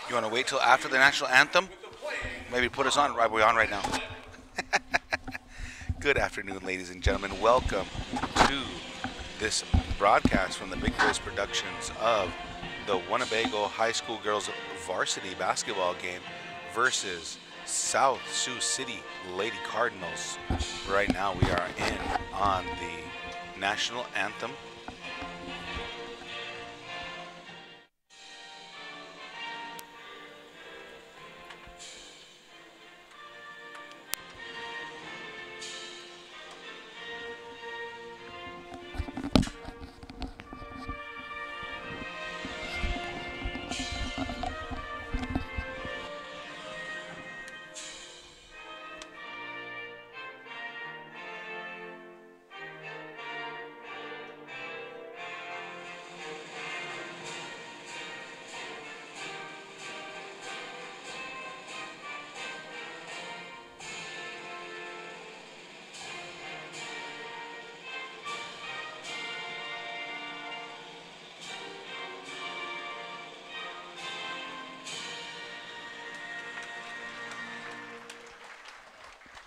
You want to wait till after the national anthem? Maybe put us on. Right, we're on right now. Good afternoon, ladies and gentlemen. Welcome to this broadcast from the Big Voice Productions of the Winnebago High School Girls Varsity Basketball game versus South Sioux City Lady Cardinals. Right now we are in on the national anthem.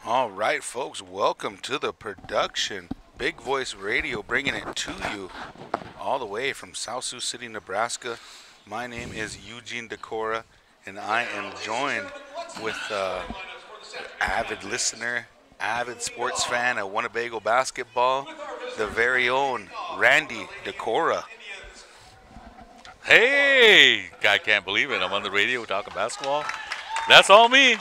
All right, folks, welcome to the production. Big Voice Radio bringing it to you all the way from South Sioux City, Nebraska. My name is Eugene Decora, and I am joined with avid listener, avid sports fan of Winnebago basketball, the very own Randy Decora. Hey, I can't believe it. I'm on the radio talking basketball. That's all me.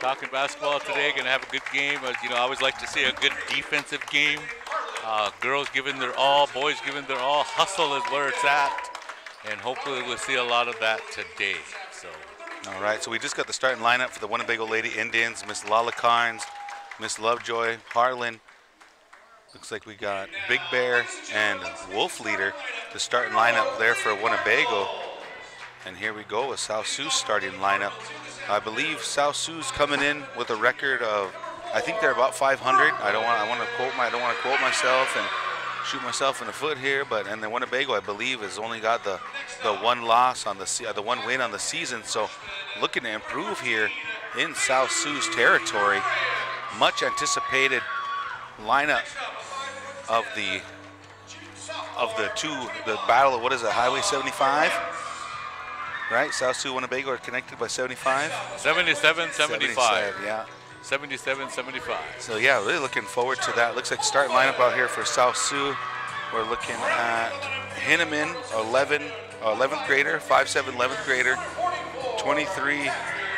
Talking basketball today. Going to have a good game. You know, I always like to see a good defensive game. Girls giving their all, boys giving their all. Hustle is where it's at. And hopefully we'll see a lot of that today. So. All right, so we just got the starting lineup for the Winnebago Lady Indians. Miss Lala Carnes, Miss Lovejoy, Harlan. Looks like we got Big Bear and Wolf Leader, the starting lineup there for Winnebago. And here we go with South Sioux starting lineup. I believe South Sioux's coming in with a record of, I think they're about 500. I don't want to quote myself and shoot myself in the foot here, but and then Winnebago, I believe, has only got the one loss on the one win on the season. So looking to improve here in South Sioux's territory. Much anticipated lineup of the battle of what is it, Highway 75? Right, South Sioux, Winnebago are connected by 75? 77-75. Yeah. 77-75. So yeah, really looking forward to that. Looks like starting lineup out here for South Sioux. We're looking at Hinneman, 11th grader, 5'7", 11th grader. 23,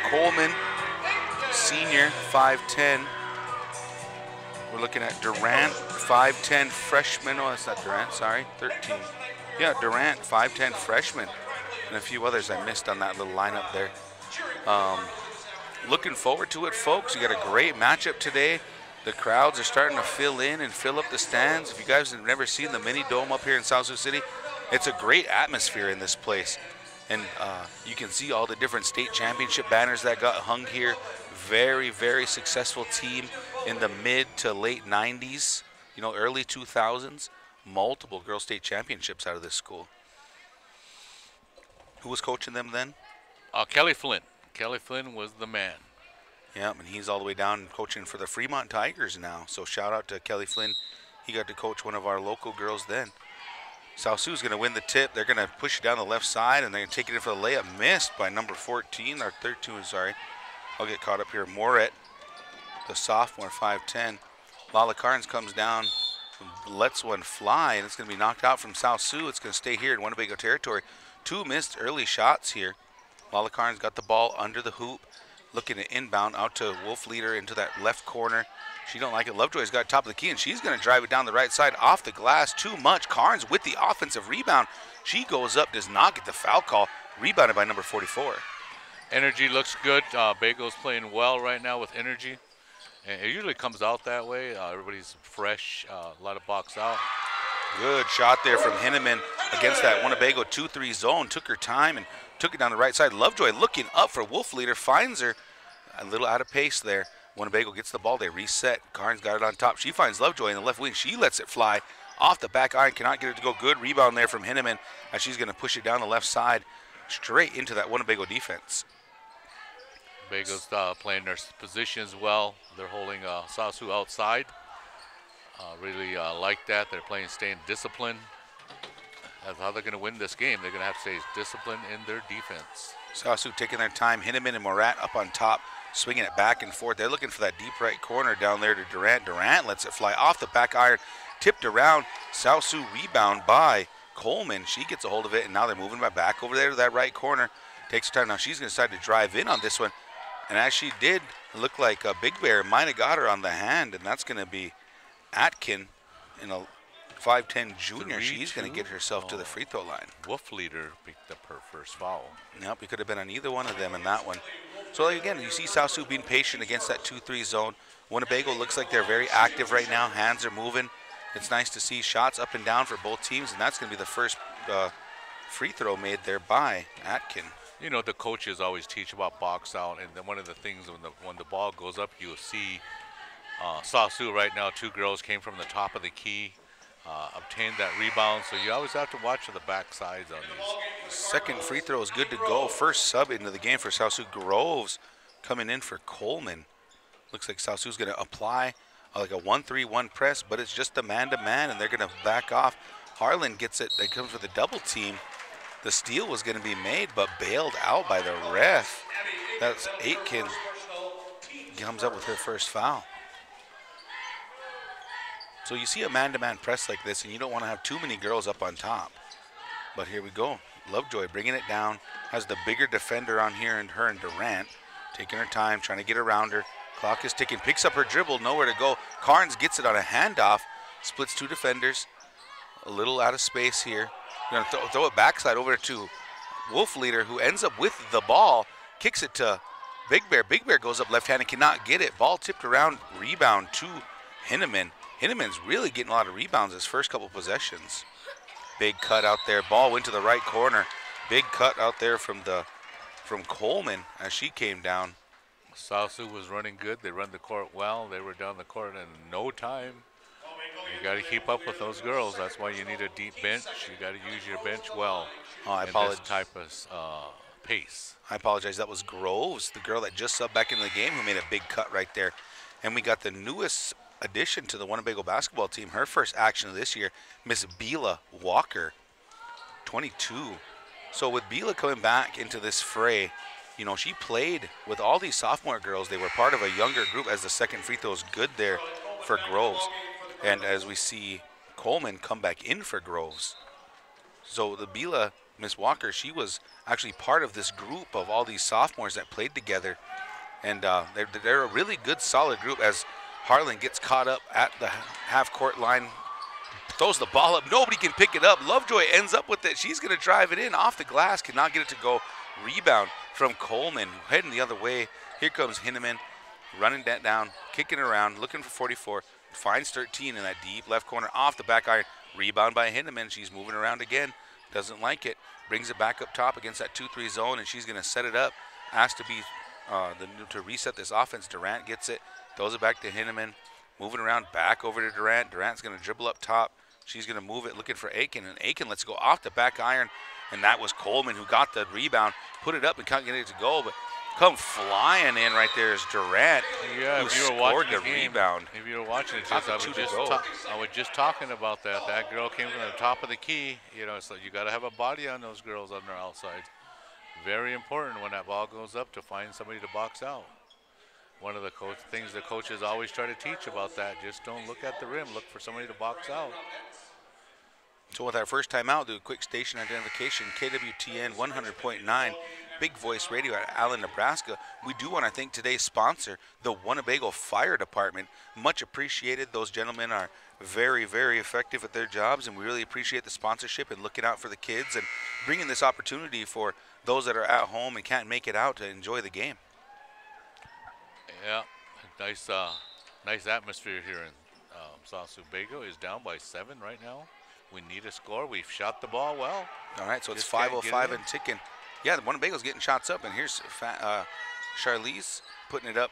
Coleman, senior, 5'10". We're looking at Durant, 5'10", freshman. Oh, that's not Durant, sorry, 13. Yeah, Durant, 5'10", freshman. And a few others I missed on that little lineup there. Looking forward to it, folks. You got a great matchup today. The crowds are starting to fill in and fill up the stands. If you guys have never seen the mini dome up here in South Sioux City, it's a great atmosphere in this place. And you can see all the different state championship banners that got hung here. Very, very successful team in the mid to late 90s, you know, early 2000s. Multiple girls state championships out of this school. Who was coaching them then? Kelly Flynn. Kelly Flynn was the man. Yeah, and he's all the way down coaching for the Fremont Tigers now. So shout out to Kelly Flynn. He got to coach one of our local girls then. South Sioux's going to win the tip. They're going to push it down the left side, and they're going to take it in for the layup. Missed by number 14, or 13, sorry. I'll get caught up here. Moret, the sophomore, 5'10". Lala Carnes comes down, lets one fly, and it's going to be knocked out from South Sioux. It's going to stay here in Winnebago territory. Two missed early shots here. Lala Carnes got the ball under the hoop, looking at inbound out to Wolf Leader into that left corner. She don't like it. Lovejoy's got top of the key, and she's going to drive it down the right side off the glass. Too much. Carnes with the offensive rebound. She goes up, does not get the foul call. Rebounded by number 44. Energy looks good. Bago's playing well right now with energy. And it usually comes out that way. Everybody's fresh. A lot of box out. Good shot there from Hinneman against that Winnebago 2-3 zone. Took her time and took it down the right side. Lovejoy looking up for Wolf Leader. Finds her a little out of pace there. Winnebago gets the ball. They reset. Carnes got it on top. She finds Lovejoy in the left wing. She lets it fly off the back iron. Cannot get it to go. Good rebound there from Hinneman as she's going to push it down the left side straight into that Winnebago defense. Bago's playing their positions well. They're holding Sioux outside. Really like that. They're staying disciplined. That's how they're going to win this game. They're going to have to stay disciplined in their defense. Sioux taking their time. Hinneman and Morat up on top, swinging it back and forth. They're looking for that deep right corner down there to Durant. Durant lets it fly off the back iron, tipped around. Sioux rebound by Coleman. She gets a hold of it, and now they're moving back over there to that right corner. Takes her time. Now she's going to decide to drive in on this one. And as she did, it looked like Big Bear might have got her on the hand, and that's going to be Atkin in a 5'10 junior. She's going to get herself to the free throw line. Wolf Leader picked up her first foul. Nope, it could have been on either one of them in that one. So like, again, you see Sioux being patient against that 2-3 zone. Winnebago looks like they're very active right now. Hands are moving. It's nice to see shots up and down for both teams, and that's going to be the first free throw made there by Atkin. You know, the coaches always teach about box out, and then one of the things when the ball goes up, you'll see Sioux right now, 2 girls came from the top of the key, obtained that rebound, so you always have to watch the back sides on these. Second free throw is good to go. First sub into the game for Sioux. Groves coming in for Coleman. Looks like Sioux's going to apply like a 1-3-1 press, but it's just a man-to-man, and they're going to back off. Harlan gets it. They comes with a double team. The steal was going to be made, but bailed out by the ref. That's Aitken. Comes up with her first foul. So you see a man-to-man press like this, and you don't want to have too many girls up on top. But here we go. Lovejoy bringing it down. Has the bigger defender on here, and her and Durant. Taking her time, trying to get around her. Clock is ticking. Picks up her dribble, nowhere to go. Carnes gets it on a handoff. Splits 2 defenders. A little out of space here. Going to throw it backside over to Wolf Leader, who ends up with the ball. Kicks it to Big Bear. Big Bear goes up left-handed, cannot get it. Ball tipped around, rebound to Hinneman. Hinneman's really getting a lot of rebounds his first couple possessions. Big cut out there. Ball went to the right corner. Big cut out there from Coleman as she came down. Sioux was running good. They run the court well. They were down the court in no time. You got to keep up with those girls. That's why you need a deep bench. You got to use your bench well. Oh, I apologize. This type of pace. I apologize. That was Groves, the girl that just subbed back into the game, who made a big cut right there. And we got the newest addition to the Winnebago basketball team. Her first action of this year, Miss Bila Walker, 22. So with Bila coming back into this fray, you know, she played with all these sophomore girls. They were part of a younger group, as the second free throw is good there for Groves. And as we see Coleman come back in for Groves. So the Bila, Miss Walker, she was actually part of this group of all these sophomores that played together. And they're a really good, solid group as Harlan gets caught up at the half-court line, throws the ball up. Nobody can pick it up. Lovejoy ends up with it. She's going to drive it in off the glass, cannot get it to go. Rebound from Coleman, heading the other way. Here comes Hinneman, running that down, kicking around, looking for 44. Finds 13 in that deep left corner off the back iron. Rebound by Hinneman. She's moving around again. Doesn't like it. Brings it back up top against that 2-3 zone, and she's going to set it up. Asked to be to reset this offense. Durant gets it. Throws it back to Hinneman. Moving around back over to Durant. Durant's going to dribble up top. She's going to move it, looking for Aiken. And Aiken lets go off the back iron. And that was Coleman who got the rebound. Put it up and can't get it to go. But come flying in right there is Durant, yeah, who if you were scored watching the game, rebound. If you were watching it, I was just talking about that. That girl came from the top of the key. You know, so you got to have a body on those girls on their outside. Very important when that ball goes up to find somebody to box out. One of the things the coaches always try to teach about that, just don't look at the rim, look for somebody to box out. So with our first time out, do a quick station identification. KWTN 100.9, Big Voice Radio at Allen, Nebraska. We do want to thank today's sponsor, the Winnebago Fire Department. Much appreciated. Those gentlemen are very, very effective at their jobs, and we really appreciate the sponsorship and looking out for the kids and bringing this opportunity for those that are at home and can't make it out to enjoy the game. Yeah, nice atmosphere here in Sioux is down by 7 right now. We need a score. We've shot the ball well. All right, so it's 5:05 and ticking. Yeah, the Winnebago's getting shots up, and here's Charlize putting it up.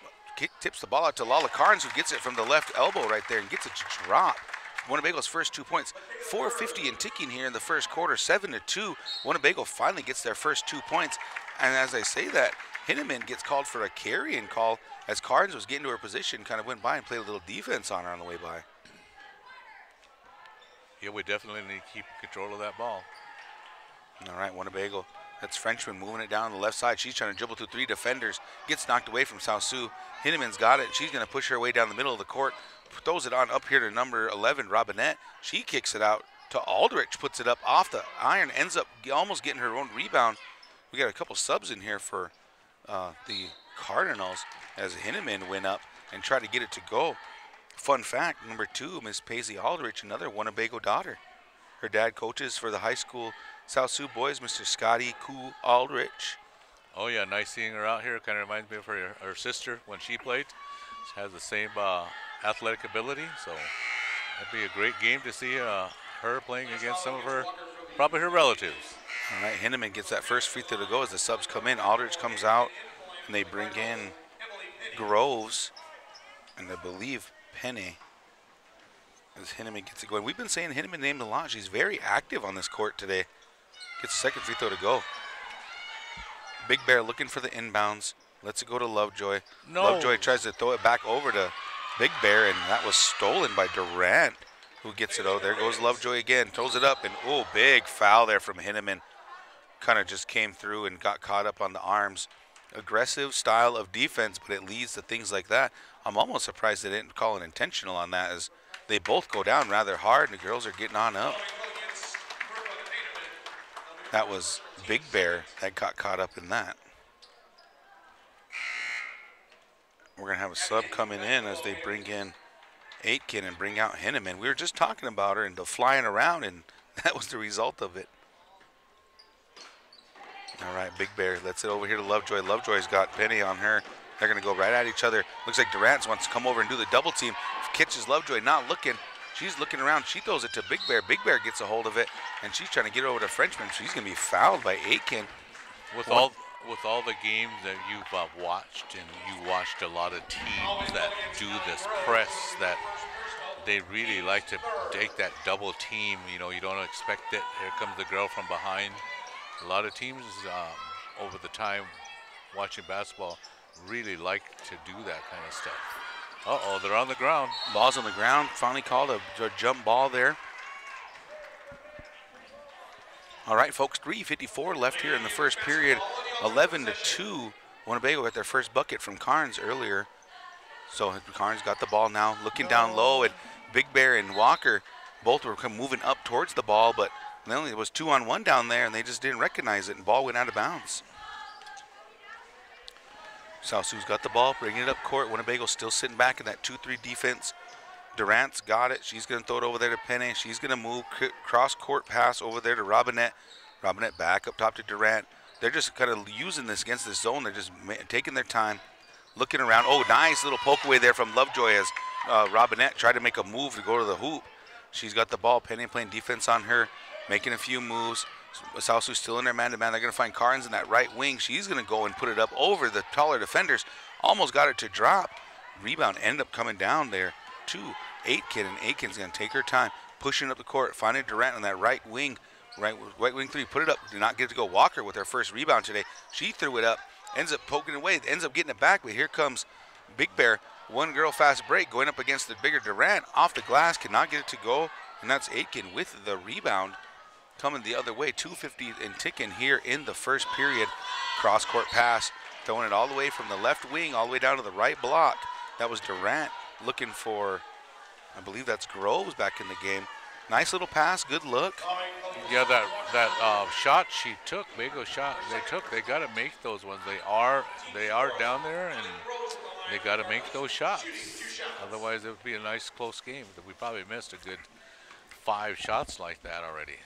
Tips the ball out to Lala Carnes, who gets it from the left elbow right there and gets it to drop. Winnebago's first 2 points. 4:50 and ticking here in the first quarter, 7-2. Winnebago finally gets their first 2 points. And as I say that, Hinneman gets called for a carrying call as Cardinals was getting to her position, kind of went by and played a little defense on her on the way by. Yeah, we definitely need to keep control of that ball. All right, Winnebago. That's Frenchman moving it down the left side. She's trying to dribble through 3 defenders. Gets knocked away from South Sioux. Hinneman's got it. She's going to push her way down the middle of the court. Throws it on up here to number 11, Robinette. She kicks it out to Aldrich. Puts it up off the iron. Ends up almost getting her own rebound. We got a couple subs in here for the Cardinals as Hinneman went up and tried to get it to go. Fun fact, number 2, Miss Paisley Aldrich, another Winnebago daughter. Her dad coaches for the high school South Sioux boys, Mr. Scotty Koo Aldrich. Oh yeah, nice seeing her out here. Kind of reminds me of her sister when she played. She has the same athletic ability, so that'd be a great game to see her playing against some of her, probably her relatives. All right, Hinneman gets that first free throw to go as the subs come in. Aldrich comes out, and they bring in Groves, and I believe Penny. As Hinneman gets it going. We've been saying Hinneman named a lot. She's very active on this court today. Gets the second free throw to go. Big Bear looking for the inbounds. Lets it go to Lovejoy. No. Lovejoy tries to throw it back over to Big Bear, and that was stolen by Durant, who gets it. Oh, there goes Lovejoy again. Throws it up, and oh, big foul there from Hinneman. Kind of just came through and got caught up on the arms. Aggressive style of defense, but it leads to things like that. I'm almost surprised they didn't call an intentional on that, as they both go down rather hard, and the girls are getting on up. That was Big Bear that got caught up in that. We're going to have a sub coming in as they bring in Aitken and bring out Hinneman. We were just talking about her and the flying around, and that was the result of it. All right, Big Bear lets it over here to Lovejoy. Lovejoy's got Penny on her. They're going to go right at each other. Looks like Durant wants to come over and do the double team. Catches Lovejoy, not looking. She's looking around. She throws it to Big Bear. Big Bear gets a hold of it, and she's trying to get over to Frenchman. She's going to be fouled by Aitken. With all the games that you've watched, and you watched a lot of teams that do this press, that they really like to take that double team. You know, you don't expect it. Here comes the girl from behind. A lot of teams over the time watching basketball really like to do that kind of stuff. Uh-oh, they're on the ground. Ball's on the ground. Finally called a jump ball there. All right, folks, 3:54 left here in the first period. 11-2. Winnebago got their first bucket from Carnes earlier. So Carnes got the ball now, looking down low, and Big Bear and Walker both were moving up towards the ball, but only it was 2-on-1 down there, and they just didn't recognize it, and ball went out of bounds. South Sioux's got the ball, bringing it up court. Winnebago still sitting back in that 2-3 defense. Durant's got it. She's going to throw it over there to Penny. She's going to move cross-court pass over there to Robinette. Robinette back up top to Durant. They're just kind of using this against this zone. They're just taking their time, looking around. Oh, nice little poke away there from Lovejoy as Robinette tried to make a move to go to the hoop. She's got the ball. Penny playing defense on her, making a few moves. South Sioux still in their man-to-man. They're going to find Carnes in that right wing. She's going to go and put it up over the taller defenders. Almost got it to drop. Rebound ended up coming down there to Aitken, and Aitken's going to take her time, pushing up the court, finding Durant on that right wing. Right wing three, put it up, did not get it to go. Walker with her first rebound today. She threw it up, ends up poking it away, ends up getting it back, but here comes Big Bear. One girl fast break going up against the bigger Durant. Off the glass, cannot get it to go, and that's Aitken with the rebound. Coming the other way, 2:50 and ticking here in the first period. Cross-court pass, throwing it all the way from the left wing all the way down to the right block. That was Durant looking for, I believe that's Groves back in the game. Nice little pass, good look. Yeah, that shot she took, Bago shot they took, they got to make those ones. They are down there, and they got to make those shots. Otherwise, it would be a nice close game. We probably missed a good 5 shots like that already.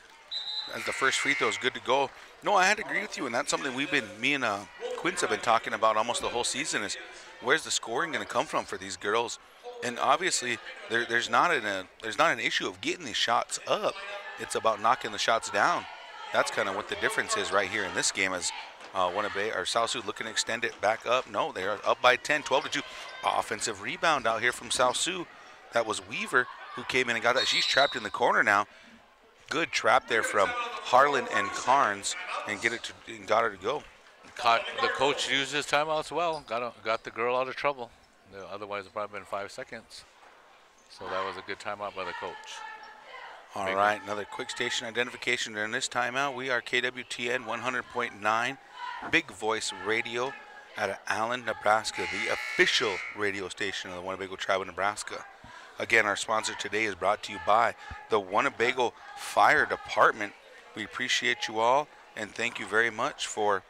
As the first free throw is good to go. No, I had to agree with you, and that's something me and Quince have been talking about almost the whole season, is where's the scoring going to come from for these girls? And obviously, there's not an issue of getting these shots up. It's about knocking the shots down. That's kind of what the difference is right here in this game. As Winnebago or South Sioux looking to extend it back up. No, they are up by 10, 12-2. Offensive rebound out here from South Sioux. That was Weaver who came in and got that. She's trapped in the corner now. Good trap there from Harlan and Carnes, and got her to go. The coach used his timeouts well. Got the girl out of trouble. Otherwise, it probably been 5 seconds. So that was a good timeout by the coach. All right, another quick station identification during this timeout. We are KWTN 100.9, Big Voice Radio out of Allen, Nebraska, the official radio station of the Winnebago Tribe of Nebraska. Again, our sponsor today is brought to you by the Winnebago Fire Department. We appreciate you all, and thank you very much for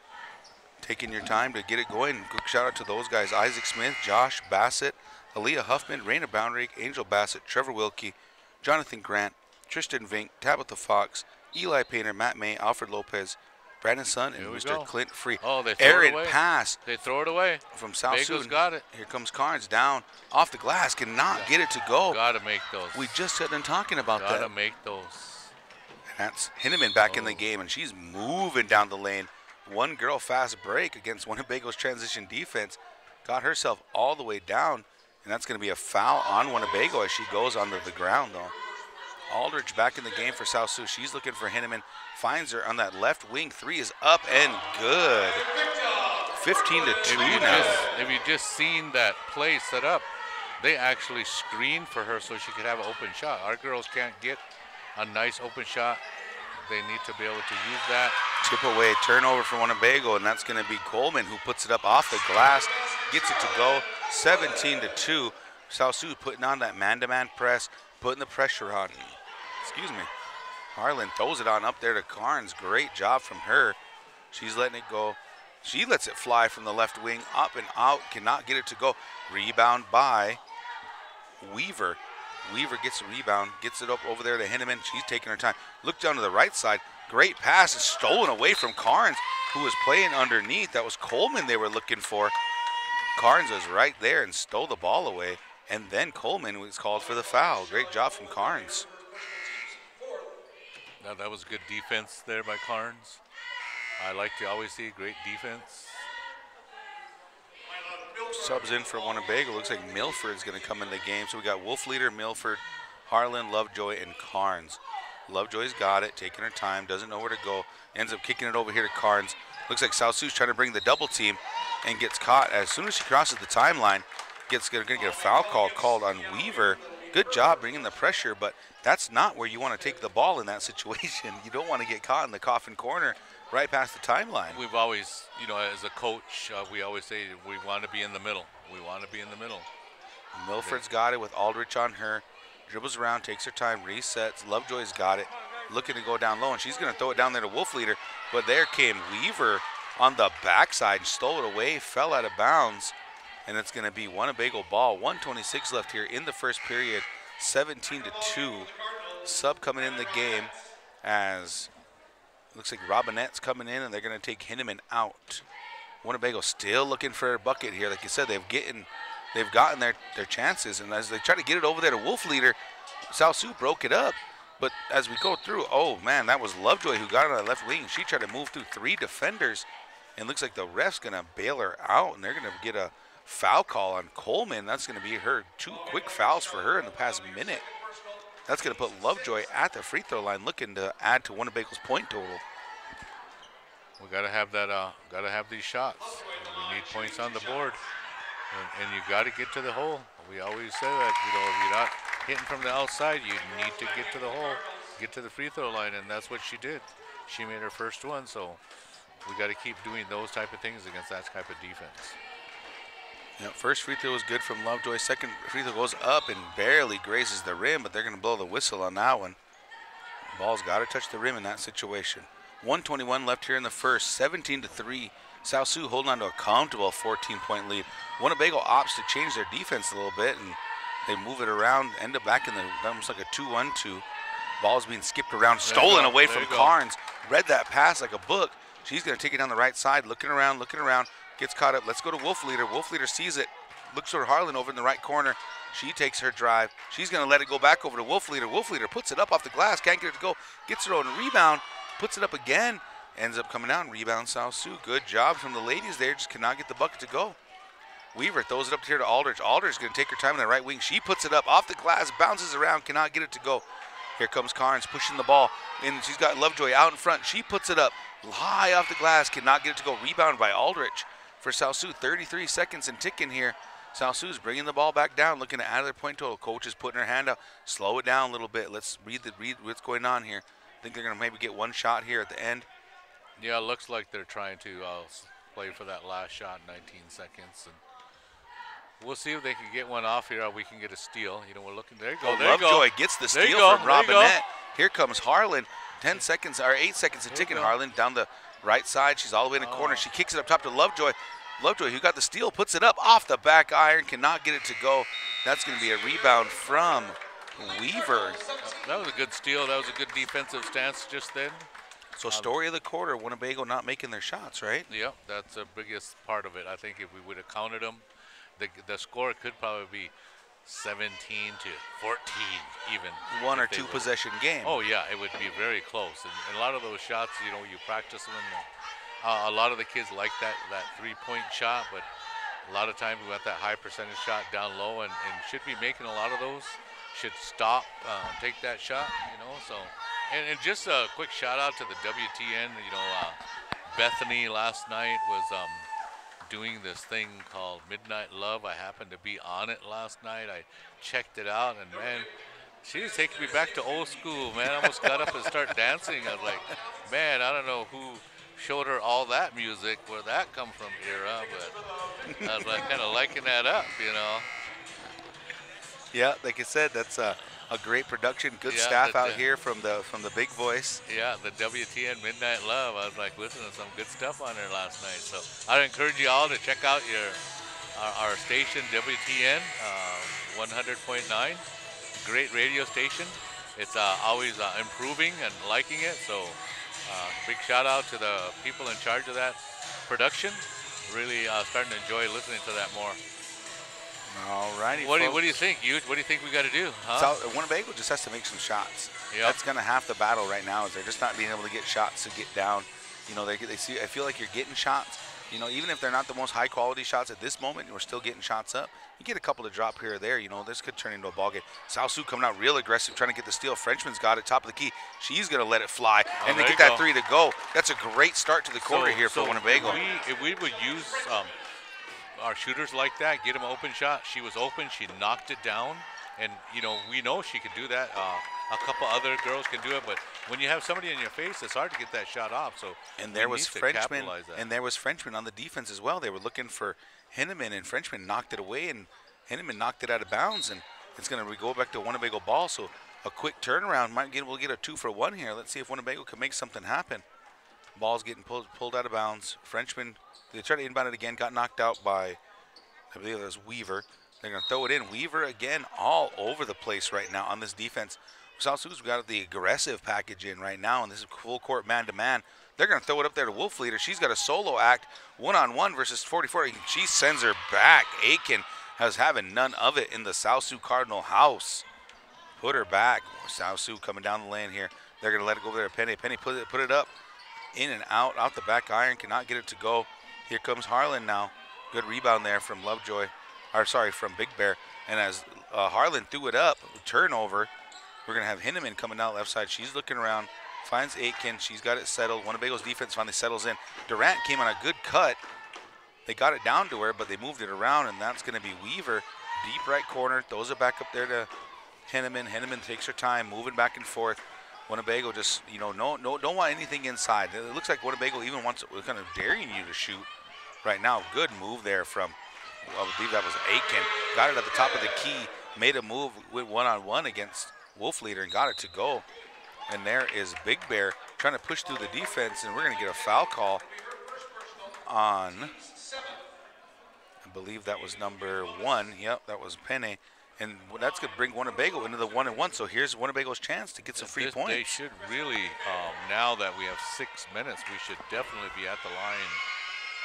taking your time to get it going. Quick shout out to those guys: Isaac Smith, Josh Bassett, Aaliyah Huffman, Raina Boundrig, Angel Bassett, Trevor Wilkie, Jonathan Grant, Tristan Vink, Tabitha Fox, Eli Painter, Matt May, Alfred Lopez, Brandon Sun, and Mr. Clint Free. Oh, they throw it Aaron away. Pass. They throw it away. From South Sioux. got it. Here comes Carnes down off the glass. Cannot get it to go. Gotta make those. We just had been talking about that. Gotta make those. And that's Hinneman back in the game, and she's moving down the lane. One girl fast break against Winnebago's transition defense. Got herself all the way down, and that's going to be a foul on Winnebago as she goes onto the ground, though. Aldridge back in the game for South Sioux. She's looking for Hinneman. Finds her on that left wing. 3 is up and good. 15-2 now. If you just seen that play set up, they actually screened for her so she could have an open shot. Our girls can't get a nice open shot. They need to be able to use that. Tip away, turnover for Winnebago, and that's going to be Coleman who puts it up off the glass, gets it to go. 17-2. South Sioux putting on that man-to-man press, putting the pressure on. Excuse me. Harlan throws it on up there to Carnes. Great job from her. She's letting it go. She lets it fly from the left wing, up and out, cannot get it to go. Rebound by Weaver. Weaver gets a rebound, gets it up over there to Hinneman. She's taking her time. Look down to the right side. Great pass is stolen away from Carnes, who was playing underneath. That was Coleman they were looking for. Carnes was right there and stole the ball away. And then Coleman was called for the foul. Great job from Carnes. Now that was good defense there by Carnes. I like to always see great defense. Subs in for Winnebago. Looks like Milford's going to come in the game. So we got Wolfleader, Milford, Harlan, Lovejoy, and Carnes. Lovejoy's got it, taking her time, doesn't know where to go. Ends up kicking it over here to Carnes. Looks like South Sioux's trying to bring the double team and gets caught. As soon as she crosses the timeline, going to get a foul called on Weaver. Good job bringing the pressure, but that's not where you want to take the ball in that situation. You don't want to get caught in the coffin corner right past the timeline. We've always, as a coach, we always say we want to be in the middle. We want to be in the middle. Milford's got it with Aldrich on her. Dribbles around, takes her time, resets. Lovejoy's got it, looking to go down low, and she's going to throw it down there to Wolfleader. But there came Weaver on the backside, stole it away, fell out of bounds. And it's going to be Winnebago ball. 1:26 left here in the first period. 17-2. Sub coming in the game as looks like Robinette's coming in, and they're going to take Hinneman out. Winnebago still looking for a bucket here. Like you said, they've gotten their chances, and as they try to get it over there to Wolfleader, South Sioux broke it up. But as we go through, oh man, that was Lovejoy who got it on the left wing. She tried to move through 3 defenders, and looks like the ref's going to bail her out, and they're going to get a foul call on Coleman. That's going to be her 2 quick fouls for her in the past minute. That's going to put Lovejoy at the free throw line, looking to add to Winnebago's point total. We got to have that. Got to have these shots. We need points on the board, and you got to get to the hole. We always say that. If you're not hitting from the outside, you need to get to the hole, get to the free throw line, and that's what she did. She made her first one, so we got to keep doing those type of things against that type of defense. Yep, first free throw was good from Lovejoy. Second free throw goes up and barely grazes the rim, but they're going to blow the whistle on that one. Ball's got to touch the rim in that situation. 1:21 left here in the first. 17-3. South Sioux holding on to a comfortable 14-point lead. Winnebago opts to change their defense a little bit, and they move it around, end up back in the almost like a 2-1-2. Ball's being skipped around, stolen away from Carnes. Read that pass like a book. She's going to take it down the right side, looking around. Gets caught up. Let's go to Wolfleader. Wolfleader sees it. Looks for Harlan over in the right corner. She takes her drive. She's going to let it go back over to Wolfleader. Wolfleader puts it up off the glass. Can't get it to go. Gets her own rebound. Puts it up again. Ends up coming out and rebounds South Sioux. Good job from the ladies there. Just cannot get the bucket to go. Weaver throws it up here to Aldridge. Aldridge is going to take her time in the right wing. She puts it up off the glass, bounces around, cannot get it to go. Here comes Carnes pushing the ball, and she's got Lovejoy out in front. She puts it up high off the glass, cannot get it to go. Rebound by Aldridge for South Sioux. 33 seconds and ticking here. South Sioux's bringing the ball back down, looking to add their point total. Coach is putting her hand out. Slow it down a little bit. Let's read what's going on here. I think they're going to maybe get one shot here at the end. Yeah, it looks like they're trying to play for that last shot, 19 seconds. And we'll see if they can get one off here or we can get a steal. You know, we're looking. There you go. There you go. Lovejoy gets the steal from Robinette. Here comes Harlan. 10 seconds or 8 seconds to tick, and Harlan down the right side. She's all the way in the corner. She kicks it up top to Lovejoy. Lovejoy, who got the steal, puts it up off the back iron, cannot get it to go. That's going to be a rebound from Weaver. That was a good steal. That was a good defensive stance just then. So story of the quarter, Winnebago not making their shots, right? Yep, that's the biggest part of it. I think if we would have counted them, the score could probably be 17 to 14 even. One or two possession game. Oh, yeah, it would be very close. And a lot of those shots, you know, you practice them. A lot of the kids like that three-point shot, but a lot of times we want that high percentage shot down low, and should be making a lot of those. Should stop, take that shot, you know. So, and just a quick shout out to the WTN. You know, Bethany last night was doing this thing called Midnight Love. I happened to be on it last night. I checked it out, and man, she was taking me back to old school, man. I almost got up and started dancing. I was like, man, I don't know who showed her all that music, where that come from era, but I was like kind of liking that up, you know. Yeah, like I said, that's a great production, good staff out here from the big voice. Yeah, the WTN Midnight Love. I was like listening to some good stuff on there last night. So I'd encourage you all to check out our station, WTN 100.9. Great radio station. It's always improving and liking it. So big shout out to the people in charge of that production. Really starting to enjoy listening to that more. All righty. What do you think, Hugh? What do you think we got to do? Huh? Winnebago just has to make some shots. Yep. That's going to half the battle right now. Is they're just not being able to get shots to get down. You know, they see. I feel like you're getting shots. You know, even if they're not the most high quality shots at this moment, we're still getting shots up. You get a couple to drop here or there. You know, this could turn into a ball game. South Sioux coming out real aggressive, trying to get the steal. Frenchman's got it, top of the key. She's going to let it fly, and they get that three to go. That's a great start to the quarter here for Winnebago. If we would use our shooters like that, get them an open shot. She was open. She knocked it down. And, you know, we know she can do that. A couple other girls can do it. But when you have somebody in your face, it's hard to get that shot off. So and there was Frenchman. And there was Frenchman on the defense as well. They were looking for Henneman, and Frenchman knocked it away. And Henneman knocked it out of bounds. And it's going to go back to Winnebago ball. So a quick turnaround. We'll get a 2-for-1 here. Let's see if Winnebago can make something happen. Ball's getting pulled out of bounds. Frenchman, they tried to inbound it again, got knocked out by, I believe it was Weaver. They're going to throw it in. Weaver again all over the place right now on this defense. South Sioux's got the aggressive package in right now, and this is full court man-to-man. They're going to throw it up there to Wolf Leader. She's got a solo act, one-on-one versus 44. She sends her back. Aiken has having none of it in the South Sioux Cardinal house. Put her back. South Sioux coming down the lane here. They're going to let it go over there to Penny. Penny put it up. In and out the back iron, cannot get it to go. Here comes Harlan now. Good rebound there from Lovejoy, from Big Bear. And as Harlan threw it up, turnover, we're going to have Hinneman coming down left side. She's looking around, finds Aitken. She's got it settled. Winnebago's defense finally settles in. Durant came on a good cut. They got it down to her, but they moved it around, and that's going to be Weaver. Deep right corner, throws it back up there to Hinneman. Hinneman takes her time, moving back and forth. Winnebago just, you know, don't want anything inside. It looks like Winnebago even wants, kind of daring you to shoot right now. Good move there from, I believe that was Aiken. Got it at the top of the key, made a move, went one-on-one against Wolf Leader and got it to go. And there is Big Bear trying to push through the defense, and we're going to get a foul call on, I believe that was number 1. Yep, that was Penny. And that's going to bring Winnebago into the 1-and-1. So here's Winnebago's chance to get some free points. They should really, now that we have 6 minutes, we should definitely be at the line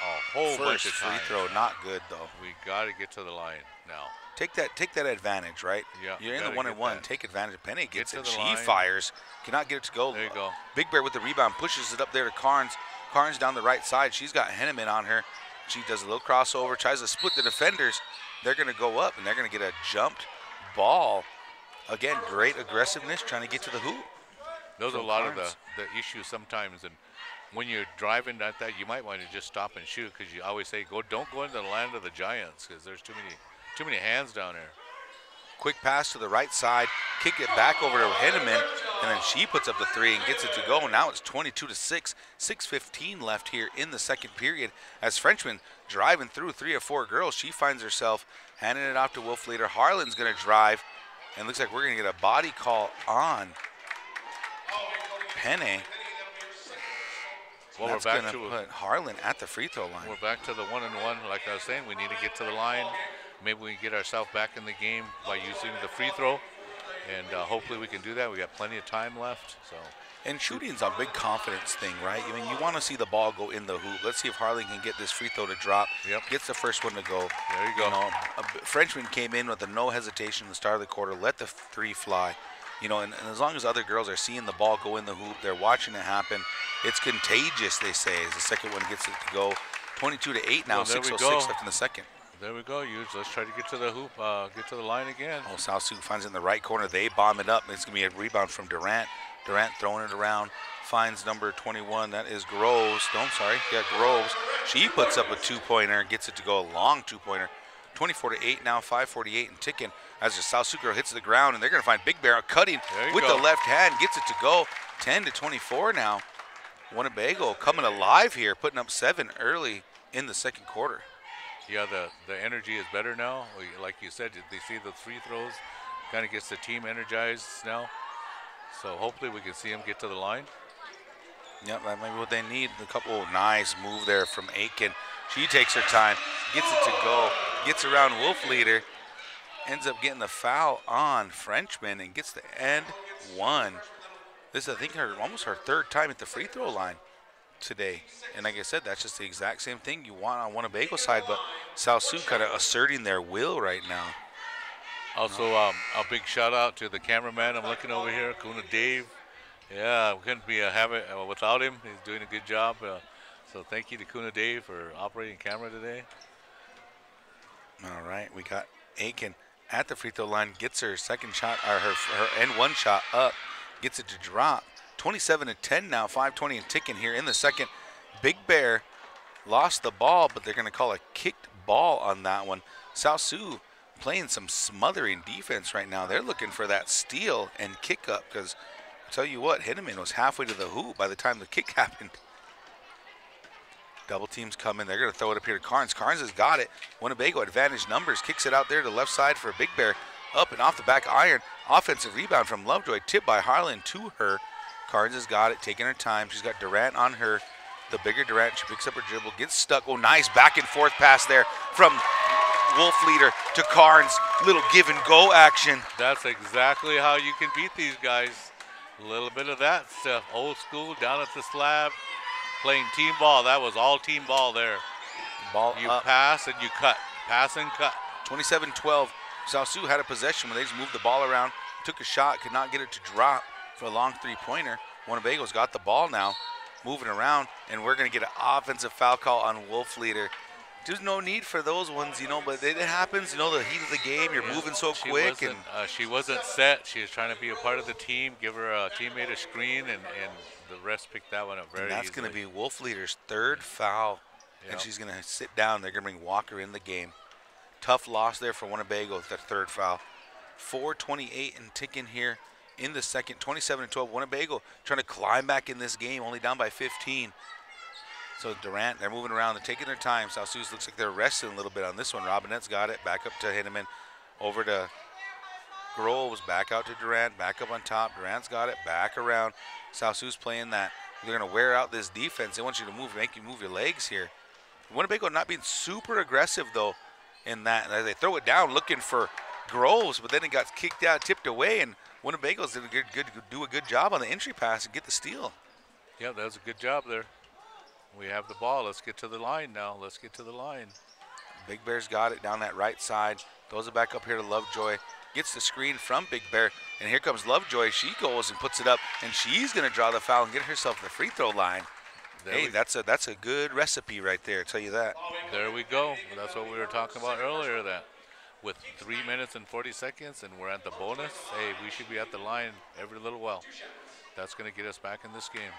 a whole bunch of times. Free throw, not good though. We got to get to the line now. Take that advantage, right? Yeah. You're in the 1-and-1. Take advantage. Penny gets it. She line. fires. Cannot get it to go. There you go. Big Bear with the rebound pushes it up there to Carnes. Carnes down the right side. She's got Henneman on her. She does a little crossover, tries to split the defenders. They're going to go up, and they're going to get a jumped ball. Again, great aggressiveness, trying to get to the hoop. Those are a lot of the issues sometimes, and when you're driving at that, you might want to just stop and shoot, because you always say, don't go into the land of the giants, because there's too many hands down there. Quick pass to the right side, kick it back over to Henneman, and then she puts up the three and gets it to go. Now it's 22-6, 6:15 left here in the second period. As Frenchman driving through 3 or 4 girls, she finds herself handing it off to Wolf leader. Harlan's going to drive, and looks like we're going to get a body call on Penne. Well, that's we're back going to put Harlan at the free throw line. We're back to the 1-and-1. Like I was saying, we need to get to the line. Maybe we can get ourselves back in the game by using the free throw, and hopefully we can do that. We got plenty of time left. So. And shooting's a big confidence thing, right? I mean, you want to see the ball go in the hoop. Let's see if Harlan can get this free throw to drop. Yep. Gets the first one to go. There you go. A Frenchman came in with a no hesitation at the start of the quarter, let the three fly. And as long as other girls are seeing the ball go in the hoop, they're watching it happen. It's contagious, they say, as the second one gets it to go. 22-8 now, 6:06 left in the second. There we go, Hughes. Let's try to get to the hoop, get to the line again. Oh, South Sioux finds it in the right corner. They bomb it up. It's going to be a rebound from Durant. Durant throwing it around, finds number 21. That is Groves. No, I'm sorry. Yeah, Groves. She puts up a two-pointer and gets it to go, a long two-pointer. 24-8 now, 5:48 and ticking as the South Sioux girl hits the ground, and they're going to find Big Bear cutting with the left hand, gets it to go. 10-24 now. Winnebago coming alive here, putting up 7 early in the second quarter. Yeah, the energy is better now. Like you said, they see the free throws, kind of gets the team energized now. So hopefully we can see them get to the line. Yep, that might be what they need. A couple nice move there from Aiken. She takes her time, gets it to go, gets around Wolf leader, ends up getting the foul on Frenchman and gets the end one. This is, I think, almost her third time at the free throw line today. And like I said, that's just the exact same thing you want on Winnebago side, but South Sioux kind of asserting their will right now. Also, a big shout out to the cameraman. I'm looking over here, Kuna Dave. Yeah, we couldn't be without him. He's doing a good job. So thank you to Kuna Dave for operating camera today. All right, we got Aiken at the free throw line, gets her second shot, or her end one shot up, gets it to drop. 27-10 now, 5:20 and ticking here in the second. Big Bear lost the ball, but they're going to call a kicked ball on that one. South Sioux playing some smothering defense right now. They're looking for that steal and kick up, because I tell you what, Henneman was halfway to the hoop by the time the kick happened. Double teams coming. They're going to throw it up here to Carnes. Carnes has got it. Winnebago advantage numbers. Kicks it out there to the left side for Big Bear. Up and off the back iron. Offensive rebound from Lovejoy. Tipped by Harlan to her. Carnes has got it, taking her time. She's got Durant on her. The bigger Durant. She picks up her dribble. Gets stuck. Oh, nice back and forth pass there from Wolf leader to Carnes. Little give and go action. That's exactly how you can beat these guys. A little bit of that stuff. Old school down at the slab. Playing team ball. That was all team ball there. Ball you up. Pass and you cut. Pass and cut. 27-12. South Sioux had a possession when they just moved the ball around. Took a shot. Could not get it to drop for a long three-pointer. Winnebago's got the ball now. Moving around. And we're going to get an offensive foul call on Wolf leader. There's no need for those ones, but it happens. The heat of the game. You're moving so quick. And she wasn't set. She was trying to be a part of the team. Give her a teammate a screen, and the rest picked that one up very easily. That's going to be Wolf leader's third foul. Yep. And she's going to sit down. They're going to bring Walker in the game. Tough loss there for Winnebago with that third foul. 4:28 and ticking here in the second. 27-12. Winnebago trying to climb back in this game, only down by 15. So Durant, they're moving around. They're taking their time. South Sioux looks like they're resting a little bit on this one. Robinette's got it. Back up to Henneman. Over to Groves. Back out to Durant. Back up on top. Durant's got it. Back around. South Sioux's playing that. They're going to wear out this defense. They want you to make you move your legs here. Winnebago not being super aggressive, though, in that. They throw it down looking for Groves, but then it got kicked out, tipped away, and Winnebago's did do a good job on the entry pass and get the steal. Yeah, that was a good job there. We have the ball. Let's get to the line now. Let's get to the line. Big Bear's got it down that right side. Throws it back up here to Lovejoy. Gets the screen from Big Bear. And here comes Lovejoy. She goes and puts it up. And she's going to draw the foul and get herself the free throw line. Hey, that's a good recipe right there. I'll tell you that. There we go. That's what we were talking about earlier, that with 3 minutes and 40 seconds and we're at the bonus, hey, we should be at the line every little while. That's going to get us back in this game.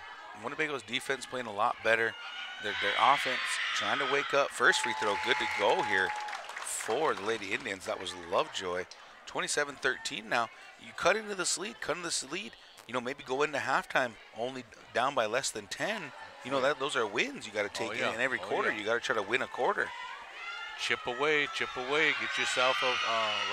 Winnebago's defense playing a lot better. Their offense trying to wake up. First free throw, good to go here for the Lady Indians. That was Lovejoy. 27-13 now. You cut into this lead, you know, maybe go into halftime only down by less than 10. You know, those are wins you got to take in every quarter. You got to try to win a quarter. Chip away, get yourself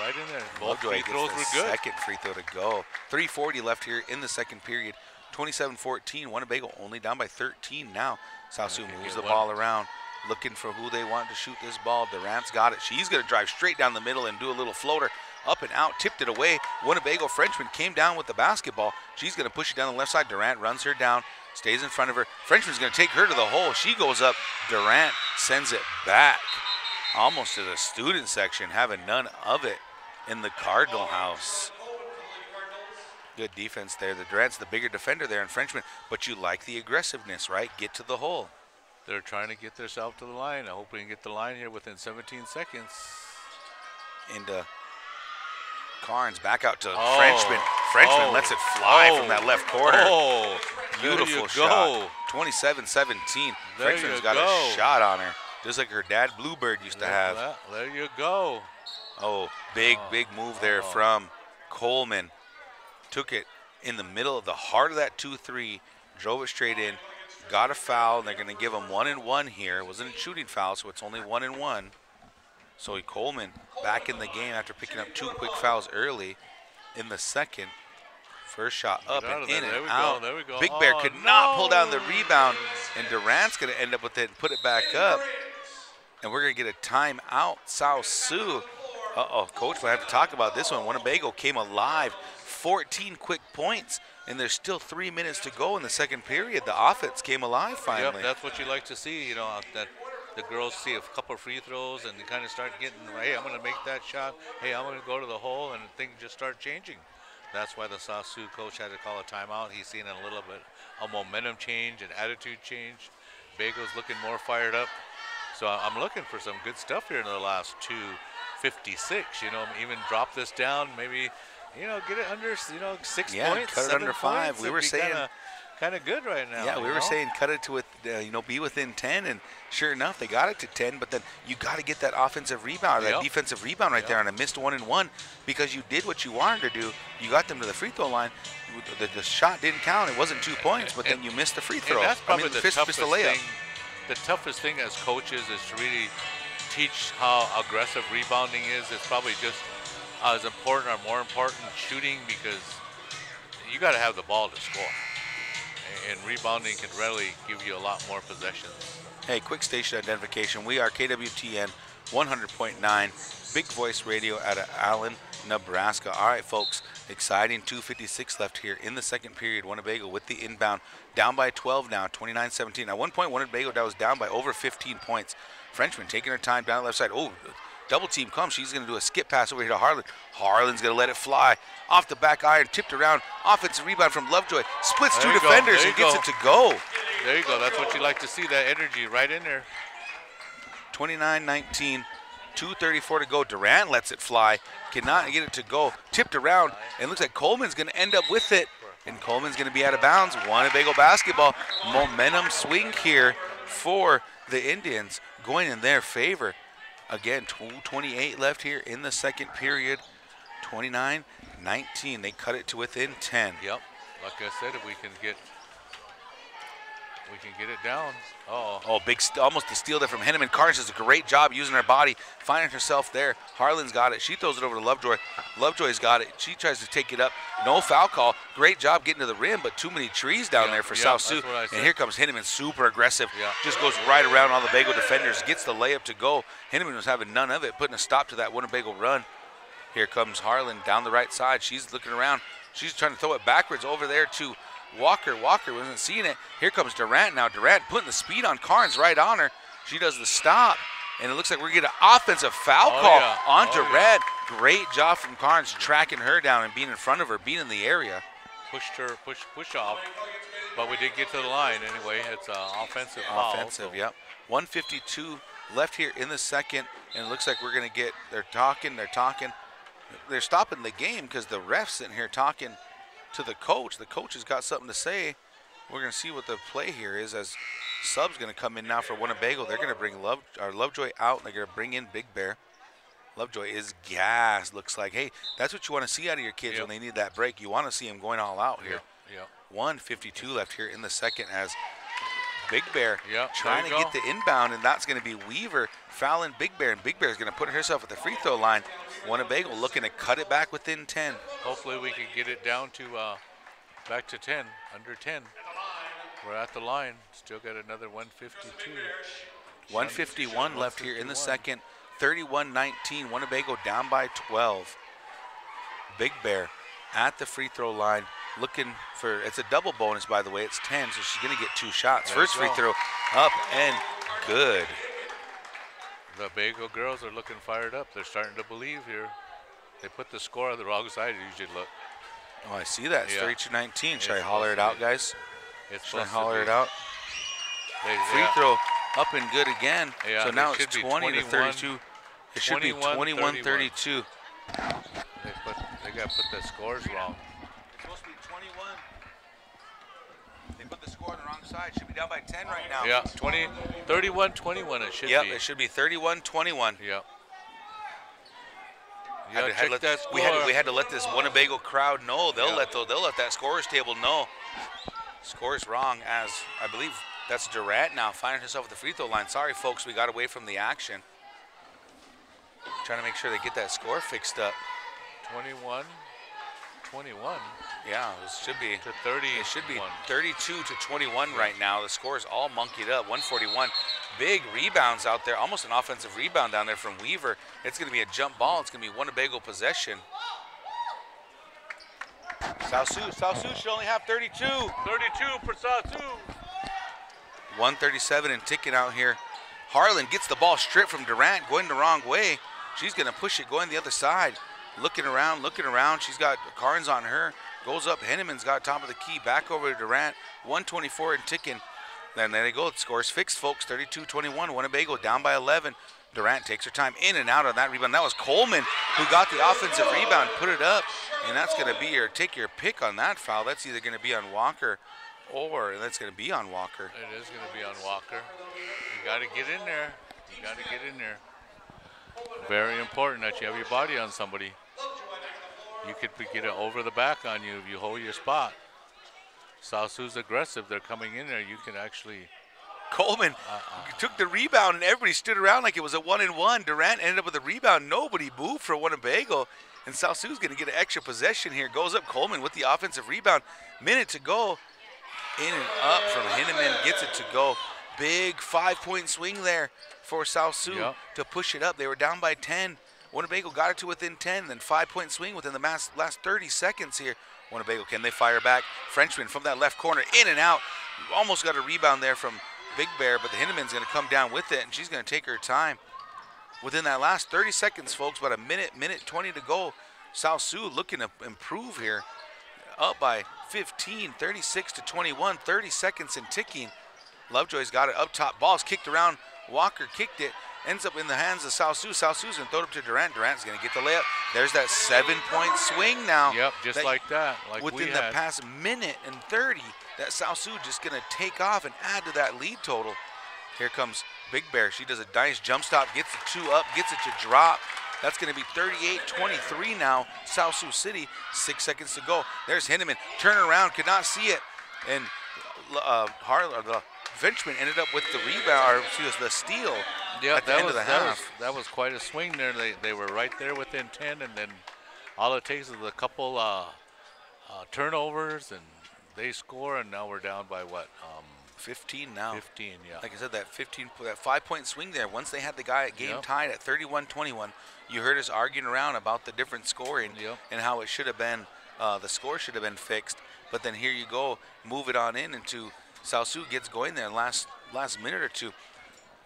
right in there. Both Lovejoy free throws were good. Second free throw to go. 3:40 left here in the second period. 27-14. Winnebago only down by 13 now. Sioux moves the ball around, looking for who they want to shoot this ball. Durant's got it. She's going to drive straight down the middle and do a little floater. Up and out, tipped it away. Winnebago Frenchman came down with the basketball. She's going to push it down the left side. Durant runs her down, stays in front of her. Frenchman's going to take her to the hole. She goes up. Durant sends it back almost to the student section, having none of it in the Cardinal house. Good defense there. The Durant's the bigger defender there in Frenchman, but you like the aggressiveness, right? Get to the hole. They're trying to get themselves to the line. I hope we can get the line here within 17 seconds. And Carnes back out to Frenchman. Frenchman lets it fly from that left corner. Beautiful shot. 27-17. Frenchman's got a shot on her, just like her dad Bluebird used to have. There you go. Oh, big move there from Coleman. Took it in the middle of the heart of that 2-3, drove it straight in, got a foul. They're going to give him 1-1 here. It wasn't a shooting foul, so it's only 1-1. So Coleman back in the game after picking up 2 quick fouls early in the second. First shot up and in and out. There we go. Big Bear could not pull down the rebound, and Durant's going to end up with it and put it back up. And we're going to get a timeout. Sioux. Coach will have to talk about this one. Winnebago came alive. 14 quick points, and there's still 3 minutes to go in the second period. The offense came alive finally. Yep, that's what you like to see, you know, that the girls see a couple of free throws and they kind of start getting, hey, I'm going to make that shot. Hey, I'm going to go to the hole, and things just start changing. That's why the Sioux coach had to call a timeout. He's seen a little bit of momentum change and attitude change. Bago's looking more fired up. So I'm looking for some good stuff here in the last 2:56. You know, even drop this down, maybe, you know, get it under, 6 points. Cut it under 5. We were saying kind of good right now. Yeah, we were saying cut it to be within 10, and sure enough, they got it to 10. But then you got to get that offensive rebound, that defensive rebound right there on a missed 1-1, because you did what you wanted to do. You got them to the free throw line. The shot didn't count. It wasn't 2 points, but then you missed the free throw. That's probably the toughest layup. thing. The toughest thing as coaches is to really teach how aggressive rebounding is. It's probably just as important or more important shooting, because you got to have the ball to score. And rebounding can really give you a lot more possessions. Hey, quick station identification. We are KWTN 100.9, Big Voice Radio out of Allen, Nebraska. All right, folks, exciting 2:56 left here in the second period. Winnebago with the inbound, down by 12 now, 29-17. At one point, Winnebago was down by over 15 points. Frenchman taking her time down the left side. Oh, double team comes. She's going to do a skip pass over here to Harlan. Harlan's going to let it fly. Off the back iron, tipped around. Offensive rebound from Lovejoy. Splits 2 defenders and gets it to go. There you go. That's what you like to see, that energy right in there. 29-19, 2:34 to go. Durant lets it fly. Cannot get it to go. Tipped around, and looks like Coleman's going to end up with it. And Coleman's going to be out of bounds. Winnebago basketball. Momentum swing here for the Indians, going in their favor. Again, 2:28 left here in the second period. 29-19. They cut it to within 10. Yep. Like I said, if we can get it down. Oh, almost a steal there from Henneman. Carnes does a great job using her body, finding herself there. Harlan's got it. She throws it over to Lovejoy. Lovejoy's got it. She tries to take it up. No foul call. Great job getting to the rim, but too many trees down there for Sioux. And here comes Henneman, super aggressive. Just goes right around all the Bago defenders, gets the layup to go. Henneman was having none of it, putting a stop to that Winnebago run. Here comes Harlan down the right side. She's looking around. She's trying to throw it backwards over there to Walker. Walker wasn't seeing it. Here comes Durant now. Durant putting the speed on Carnes, right on her. She does the stop, and it looks like we're getting an offensive foul call on Durant. Great job from Carnes tracking her down and being in front of her, being in the area. push off. But we did get to the line anyway. It's offensive foul. Offensive, yep. 1:52 left here in the second, and it looks like we're going to get, they're talking. They're stopping the game because the ref's sitting here talking to the coach. The coach has got something to say. We're going to see what the play here is as sub's going to come in now for Winnebago. They're going to bring Lovejoy out, and they're going to bring in Big Bear. Lovejoy is gassed, looks like. Hey, that's what you want to see out of your kids when they need that break. You want to see them going all out here. Yep. 1:52 left here in the second as Big Bear trying to go. get the inbound, and that's going to be Weaver fouling Big Bear, and Big Bear is going to put herself at the free throw line. Winnebago looking to cut it back within 10. Hopefully we can get it down to back to 10, under 10. We're at the line. Still got another 1:52. 1:51 left here in the second. 31-19. Winnebago down by 12. Big Bear at the free throw line looking for, it's a double bonus, by the way. It's 10, so she's going to get 2 shots. There First free throw up and good. The Bago girls are looking fired up. They're starting to believe here. They put the score on the wrong side, usually look. Oh, I see that. It's 32-19. Should I It's holler it out, guys? It's Should I supposed to holler be. it out? Free throw up and good again. Yeah, so now it it's should be 20 to 32. It should be 21-31. 21-32. They got to put the scores wrong. It's supposed to be 21. They put the score on the wrong side. Should be down by 10 right now. Yeah, 31-21 it should be. Yep, it should be 31-21. Yep. We had to let this Winnebago crowd know. They'll let that scorers table know. Scores wrong, as I believe that's Durant now finding herself at the free throw line. Sorry, folks, we got away from the action. Trying to make sure they get that score fixed up. 21-21. Yeah, it should be to 30. It should be 32 to 21 right now. The score is all monkeyed up. 141. Big rebounds out there. Almost an offensive rebound down there from Weaver. It's going to be a jump ball. It's going to be Winnebago possession. South Sioux should only have 32. 32 for South Sioux. 137 and ticking out here. Harlan gets the ball stripped from Durant, going the wrong way. She's going to push it, going the other side. Looking around. She's got Carnes on her. Goes up. Henneman's got top of the key. Back over to Durant. 124 and ticking. Then there they go. The score's fixed, folks. 32-21. Winnebago down by 11. Durant takes her time in and out on that rebound. That was Coleman who got the offensive rebound, put it up, and that's going to be take your pick on that foul. That's either going to be on Walker or that's going to be on Walker. It is going to be on Walker. You got to get in there. Very important that you have your body on somebody. You could get it over the back on you if you hold your spot. South Sioux's aggressive. They're coming in there. You can actually. Coleman took the rebound, and everybody stood around like it was a 1-and-1. Durant ended up with a rebound. Nobody moved for Winnebago, and South Sioux's going to get an extra possession here. Goes up Coleman with the offensive rebound. Minute to go. In and up from Hinneman, gets it to go. Big 5-point swing there for South Sioux to push it up. They were down by 10. Winnebago got it to within 10, then 5-point swing within the last 30 seconds here. Winnebago, can they fire back? Frenchman from that left corner, in and out. Almost got a rebound there from Big Bear, but the Hinneman's going to come down with it, and she's going to take her time. Within that last 30 seconds, folks, about a minute 20 to go. South Sioux looking to improve here. Up by 15, 36-21, 30 seconds and ticking. Lovejoy's got it up top. Ball's kicked around. Walker kicked it. Ends up in the hands of South Sioux. South Sioux's going to throw it up to Durant. Durant's going to get the layup. There's that 7-point swing now. Yep, just like that. Like within the past minute and 30, that South Sioux just going to take off and add to that lead total. Here comes Big Bear. She does a nice jump stop, gets the 2 up, gets it to drop. That's going to be 38-23 now, South Sioux City. 6 seconds to go. There's Hinneman. Turn around, could not see it. And the Frenchman ended up with the rebound, or the steal at the end of the half. That was quite a swing there. They were right there within 10, and then all it takes is a couple turnovers, and they score, and now we're down by what? 15 now. 15, yeah. Like I said, that 5-point swing there. Once they had the guy at game tied at 31-21, you heard us arguing around about the different scoring and how it should have been, the score should have been fixed. But then here you go, move it on in into South Sioux gets going there last minute or two.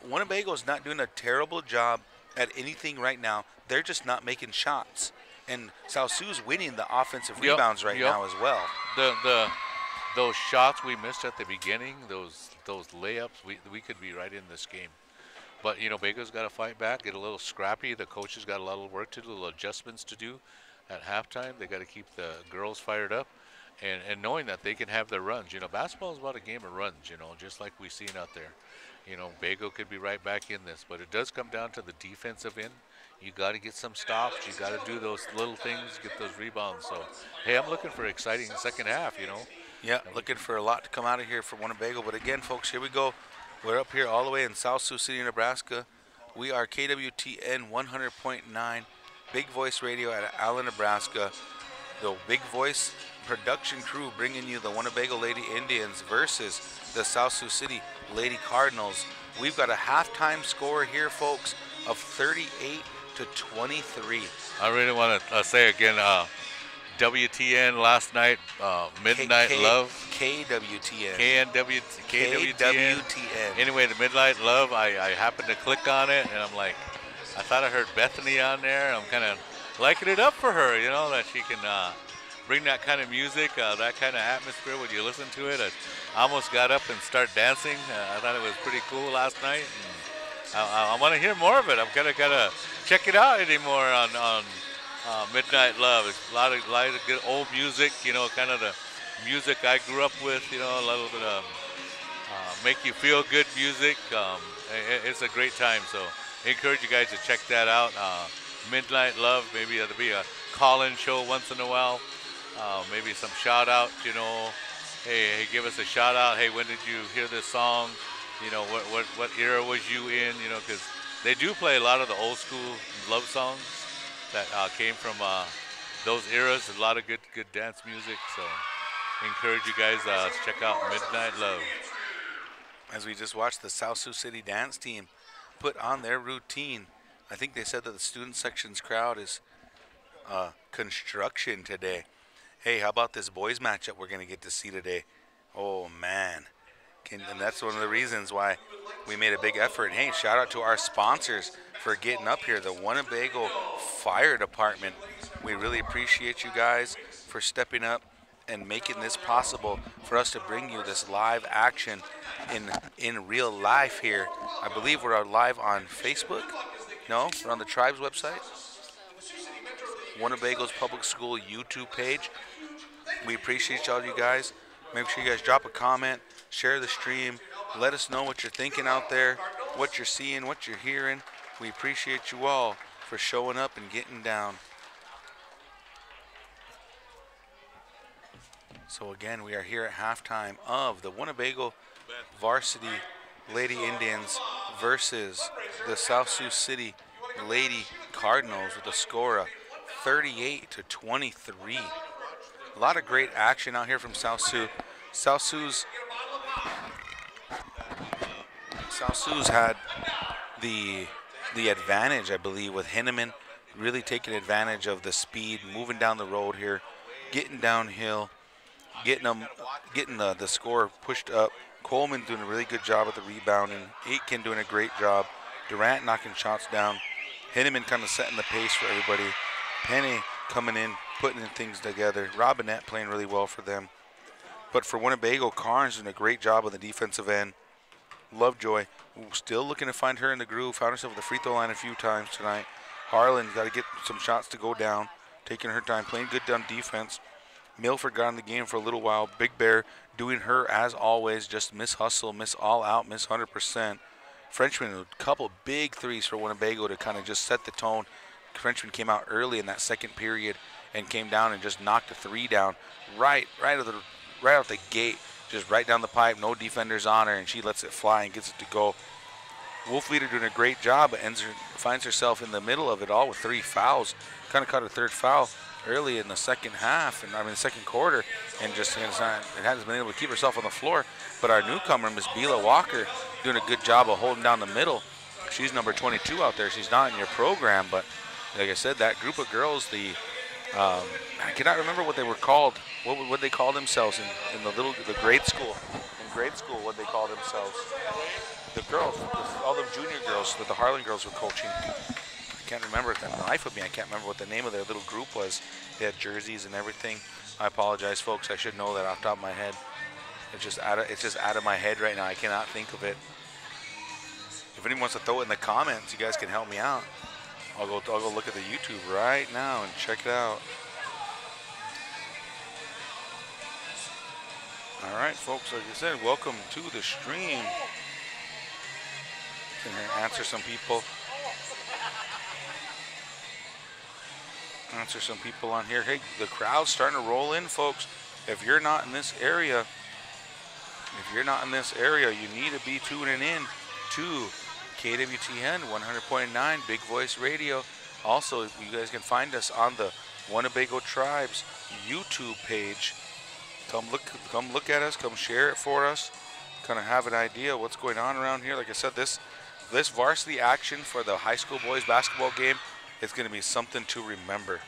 Winnebago's not doing a terrible job at anything right now. They're just not making shots. And South Sioux's winning the offensive rebounds right now as well. Those shots we missed at the beginning, those layups, we could be right in this game. But, you know, Bago's got to fight back, get a little scrappy. The coaches got a lot of work to do, little adjustments to do at halftime. They got to keep the girls fired up and knowing that they can have their runs. You know, basketball is about a game of runs, you know, just like we've seen out there. You know, Bago could be right back in this, but it does come down to the defensive end. You got to get some stops. You got to do those little things, get those rebounds. So, hey, I'm looking for an exciting second half, you know. Yeah, looking for a lot to come out of here for Winnebago. But again, folks, here we go. We're up here all the way in South Sioux City, Nebraska. We are KWTN 100.9, Big Voice Radio at Allen, Nebraska. The Big Voice production crew bringing you the Winnebago Lady Indians versus the South Sioux City Lady Cardinals. We've got a halftime score here, folks, of 38-23. I really want to say again, WTN last night, Midnight Love. KWTN. KWTN. Anyway, the Midnight Love, I happened to click on it, and I'm like, I thought I heard Bethany on there. I'm kind of liking it up for her, you know, that she can bring that kind of music, that kind of atmosphere when you listen to it. I almost got up and started dancing. I thought it was pretty cool last night. And I want to hear more of it. I'm kind of gotta check it out anymore on Midnight Love. It's a lot of good old music, you know, kind of the music I grew up with, you know, a little bit of make you feel good music. It's a great time, so I encourage you guys to check that out. Midnight Love, maybe it'll be a call-in show once in a while. Maybe some shout-out, you know. Hey, give us a shout-out. Hey, when did you hear this song? You know, what era was you in? You know, because they do play a lot of the old-school love songs that came from those eras. A lot of good dance music. So I encourage you guys to check out Midnight Love. As we just watched the South Sioux City dance team put on their routine. I think they said that the student section's crowd is construction today. Hey, how about this boys matchup we're going to get to see today? Oh, man. And that's one of the reasons why we made a big effort. Hey, shout out to our sponsors for getting up here, the Winnebago Fire Department. We really appreciate you guys for stepping up and making this possible for us to bring you this live action in real life here. I believe we're live on Facebook. No, we're on the Tribe's website. Winnebago's Public School YouTube page. We appreciate all you guys. Make sure you guys drop a comment, share the stream, let us know what you're thinking out there, what you're seeing, what you're hearing. We appreciate you all for showing up and getting down. So again, we are here at halftime of the Winnebago Varsity Lady Indians versus the South Sioux City Lady Cardinals with a score of 38-23. A lot of great action out here from South Sioux. South Sioux's had the advantage, I believe, with Henneman really taking advantage of the speed, moving down the road here, getting downhill, getting the score pushed up. Coleman doing a really good job at the rebounding. Aitken doing a great job. Durant knocking shots down. Henneman kind of setting the pace for everybody. Penny coming in, putting things together. Robinette playing really well for them. But for Winnebago, Carnes doing a great job on the defensive end. Lovejoy still looking to find her in the groove. Found herself at the free throw line a few times tonight. Harlan got to get some shots to go down. Taking her time, playing good down defense. Milford got in the game for a little while. Big Bear doing her as always. Just miss hustle, miss all out, miss 100%. Frenchman, a couple big threes for Winnebago to kind of just set the tone. Frenchman came out early in that second period and came down and just knocked a three down right out the gate, just right down the pipe. No defenders on her, and she lets it fly and gets it to go. Wolfleader doing a great job, but finds herself in the middle of it all with 3 fouls. Kind of caught her third foul early in the second half, the second quarter, and just hasn't been able to keep herself on the floor. But our newcomer, Miss Bila Walker, doing a good job of holding down the middle. She's number 22 out there. She's not in your program, but like I said, that group of girls, I cannot remember what they were called. What would they call themselves in the grade school? In grade school, what they call themselves? The girls, all the junior girls that the Harlan girls were coaching. can't remember the life of me. I can't remember what the name of their little group was. They had jerseys and everything. I apologize, folks. I should know that off the top of my head. It's just out of my head right now. I cannot think of it. If anyone wants to throw it in the comments, you guys can help me out. I'll go look at the YouTube right now and check it out. All right, folks, like I said, welcome to the stream. Can answer some people. Answer some people on here. Hey, the crowd's starting to roll in, folks. If you're not in this area, you need to be tuning in to KWTN 100.9 Big Voice Radio. Also, you guys can find us on the Winnebago Tribe's YouTube page. Come look at us. Come share it for us. Kind of have an idea what's going on around here. Like I said, this varsity action for the high school boys basketball game is going to be something to remember.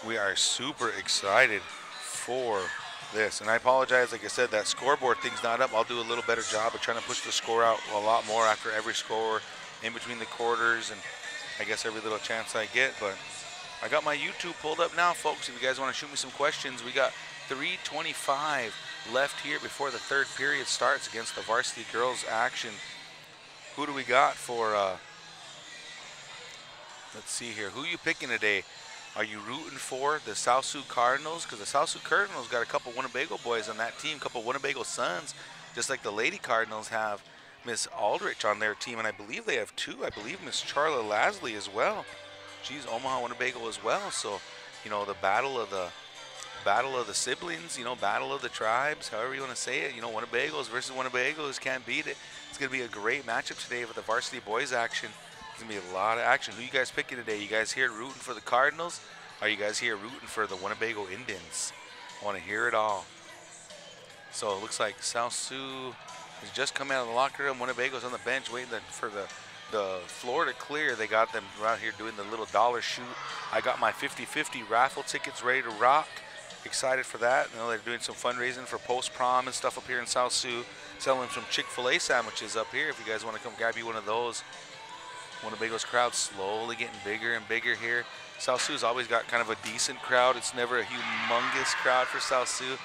We are super excited for this, and I apologize. Like I said, that scoreboard thing's not up. I'll do a little better job of trying to push the score out a lot more after every score, in between the quarters, and I guess every little chance I get. But I got my YouTube pulled up now, folks. If you guys want to shoot me some questions, we got 3:25 left here before the third period starts against the varsity girls action. Who do we got for, let's see here. Who are you picking today? Are you rooting for the Sioux Cardinals? Because the Sioux Cardinals got a couple Winnebago boys on that team, a couple Winnebago sons, just like the Lady Cardinals have Miss Aldrich on their team, and I believe they have two. I believe Miss Charla Lasley as well. She's Omaha Winnebago as well. So, you know, the battle of the siblings, you know, battle of the tribes, however you want to say it. You know, Winnebagos versus Winnebagos, can't beat it. It's going to be a great matchup today with the varsity boys action. It's going to be a lot of action. Who you guys picking today? You guys here rooting for the Cardinals? Are you guys here rooting for the Winnebago Indians? I want to hear it all. So it looks like Sioux has just come out of the locker room. Winnebago's on the bench waiting for the floor to clear. They got them out here doing the little dollar shoot. I got my 50-50 raffle tickets ready to rock. Excited for that. You know, they're doing some fundraising for post-prom and stuff up here in South Sioux. Selling some Chick-fil-A sandwiches up here if you guys want to come grab you one of those. Winnebago's crowd slowly getting bigger and bigger here. South Sioux's always got kind of a decent crowd. It's never a humongous crowd for South Sioux.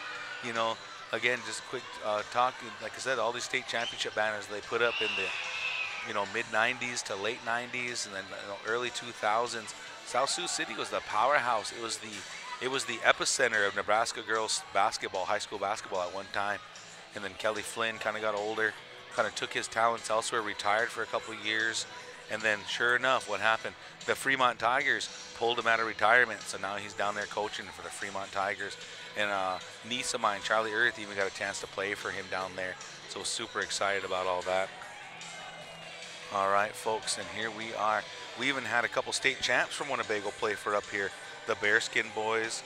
You know, again, just a quick talk. Like I said, all these state championship banners they put up in the, you know, mid-90s to late 90s and then, you know, early 2000s. South Sioux City was the powerhouse. It was the epicenter of Nebraska girls basketball, high school basketball at one time. And then Kelly Flynn kind of got older, kind of took his talents elsewhere, retired for a couple of years. And then, sure enough, what happened? The Fremont Tigers pulled him out of retirement, so now he's down there coaching for the Fremont Tigers. And niece of mine, Charlie Earth, even got a chance to play for him down there. So super excited about all that. All right, folks, and here we are. We even had a couple state champs from Winnebago play for up here. The Bearskin boys,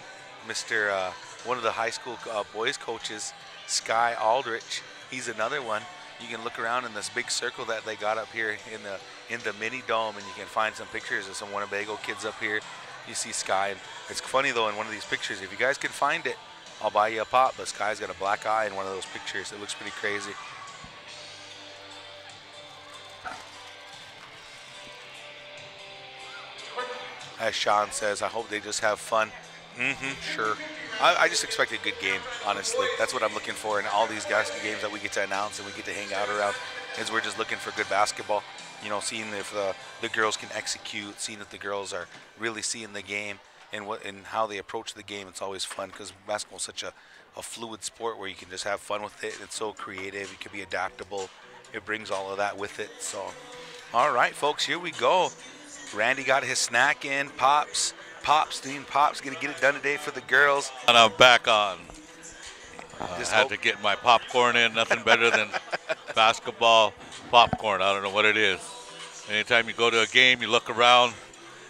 one of the high school boys coaches, Sky Aldrich. He's another one. You can look around in this big circle that they got up here in the mini dome, and you can find some pictures of some Winnebago kids up here. You see Sky. And it's funny though, in one of these pictures, if you guys can find it, I'll buy you a pop. But Sky's got a black eye in one of those pictures. It looks pretty crazy. As Sean says, I hope they just have fun. Sure. I just expect a good game, honestly. That's what I'm looking for in all these games that we get to announce and we get to hang out around, is we're just looking for good basketball. You know, seeing if the girls can execute, seeing if the girls are really seeing the game and how they approach the game. It's always fun because basketball is such a fluid sport where you can just have fun with it. It's so creative. It can be adaptable. It brings all of that with it. So, all right, folks, here we go. Randy got his snack in. Pops, Steam Pops, gonna get it done today for the girls. And I'm back on. I had to get my popcorn in. Nothing better than basketball popcorn. I don't know what it is. Anytime you go to a game, you look around,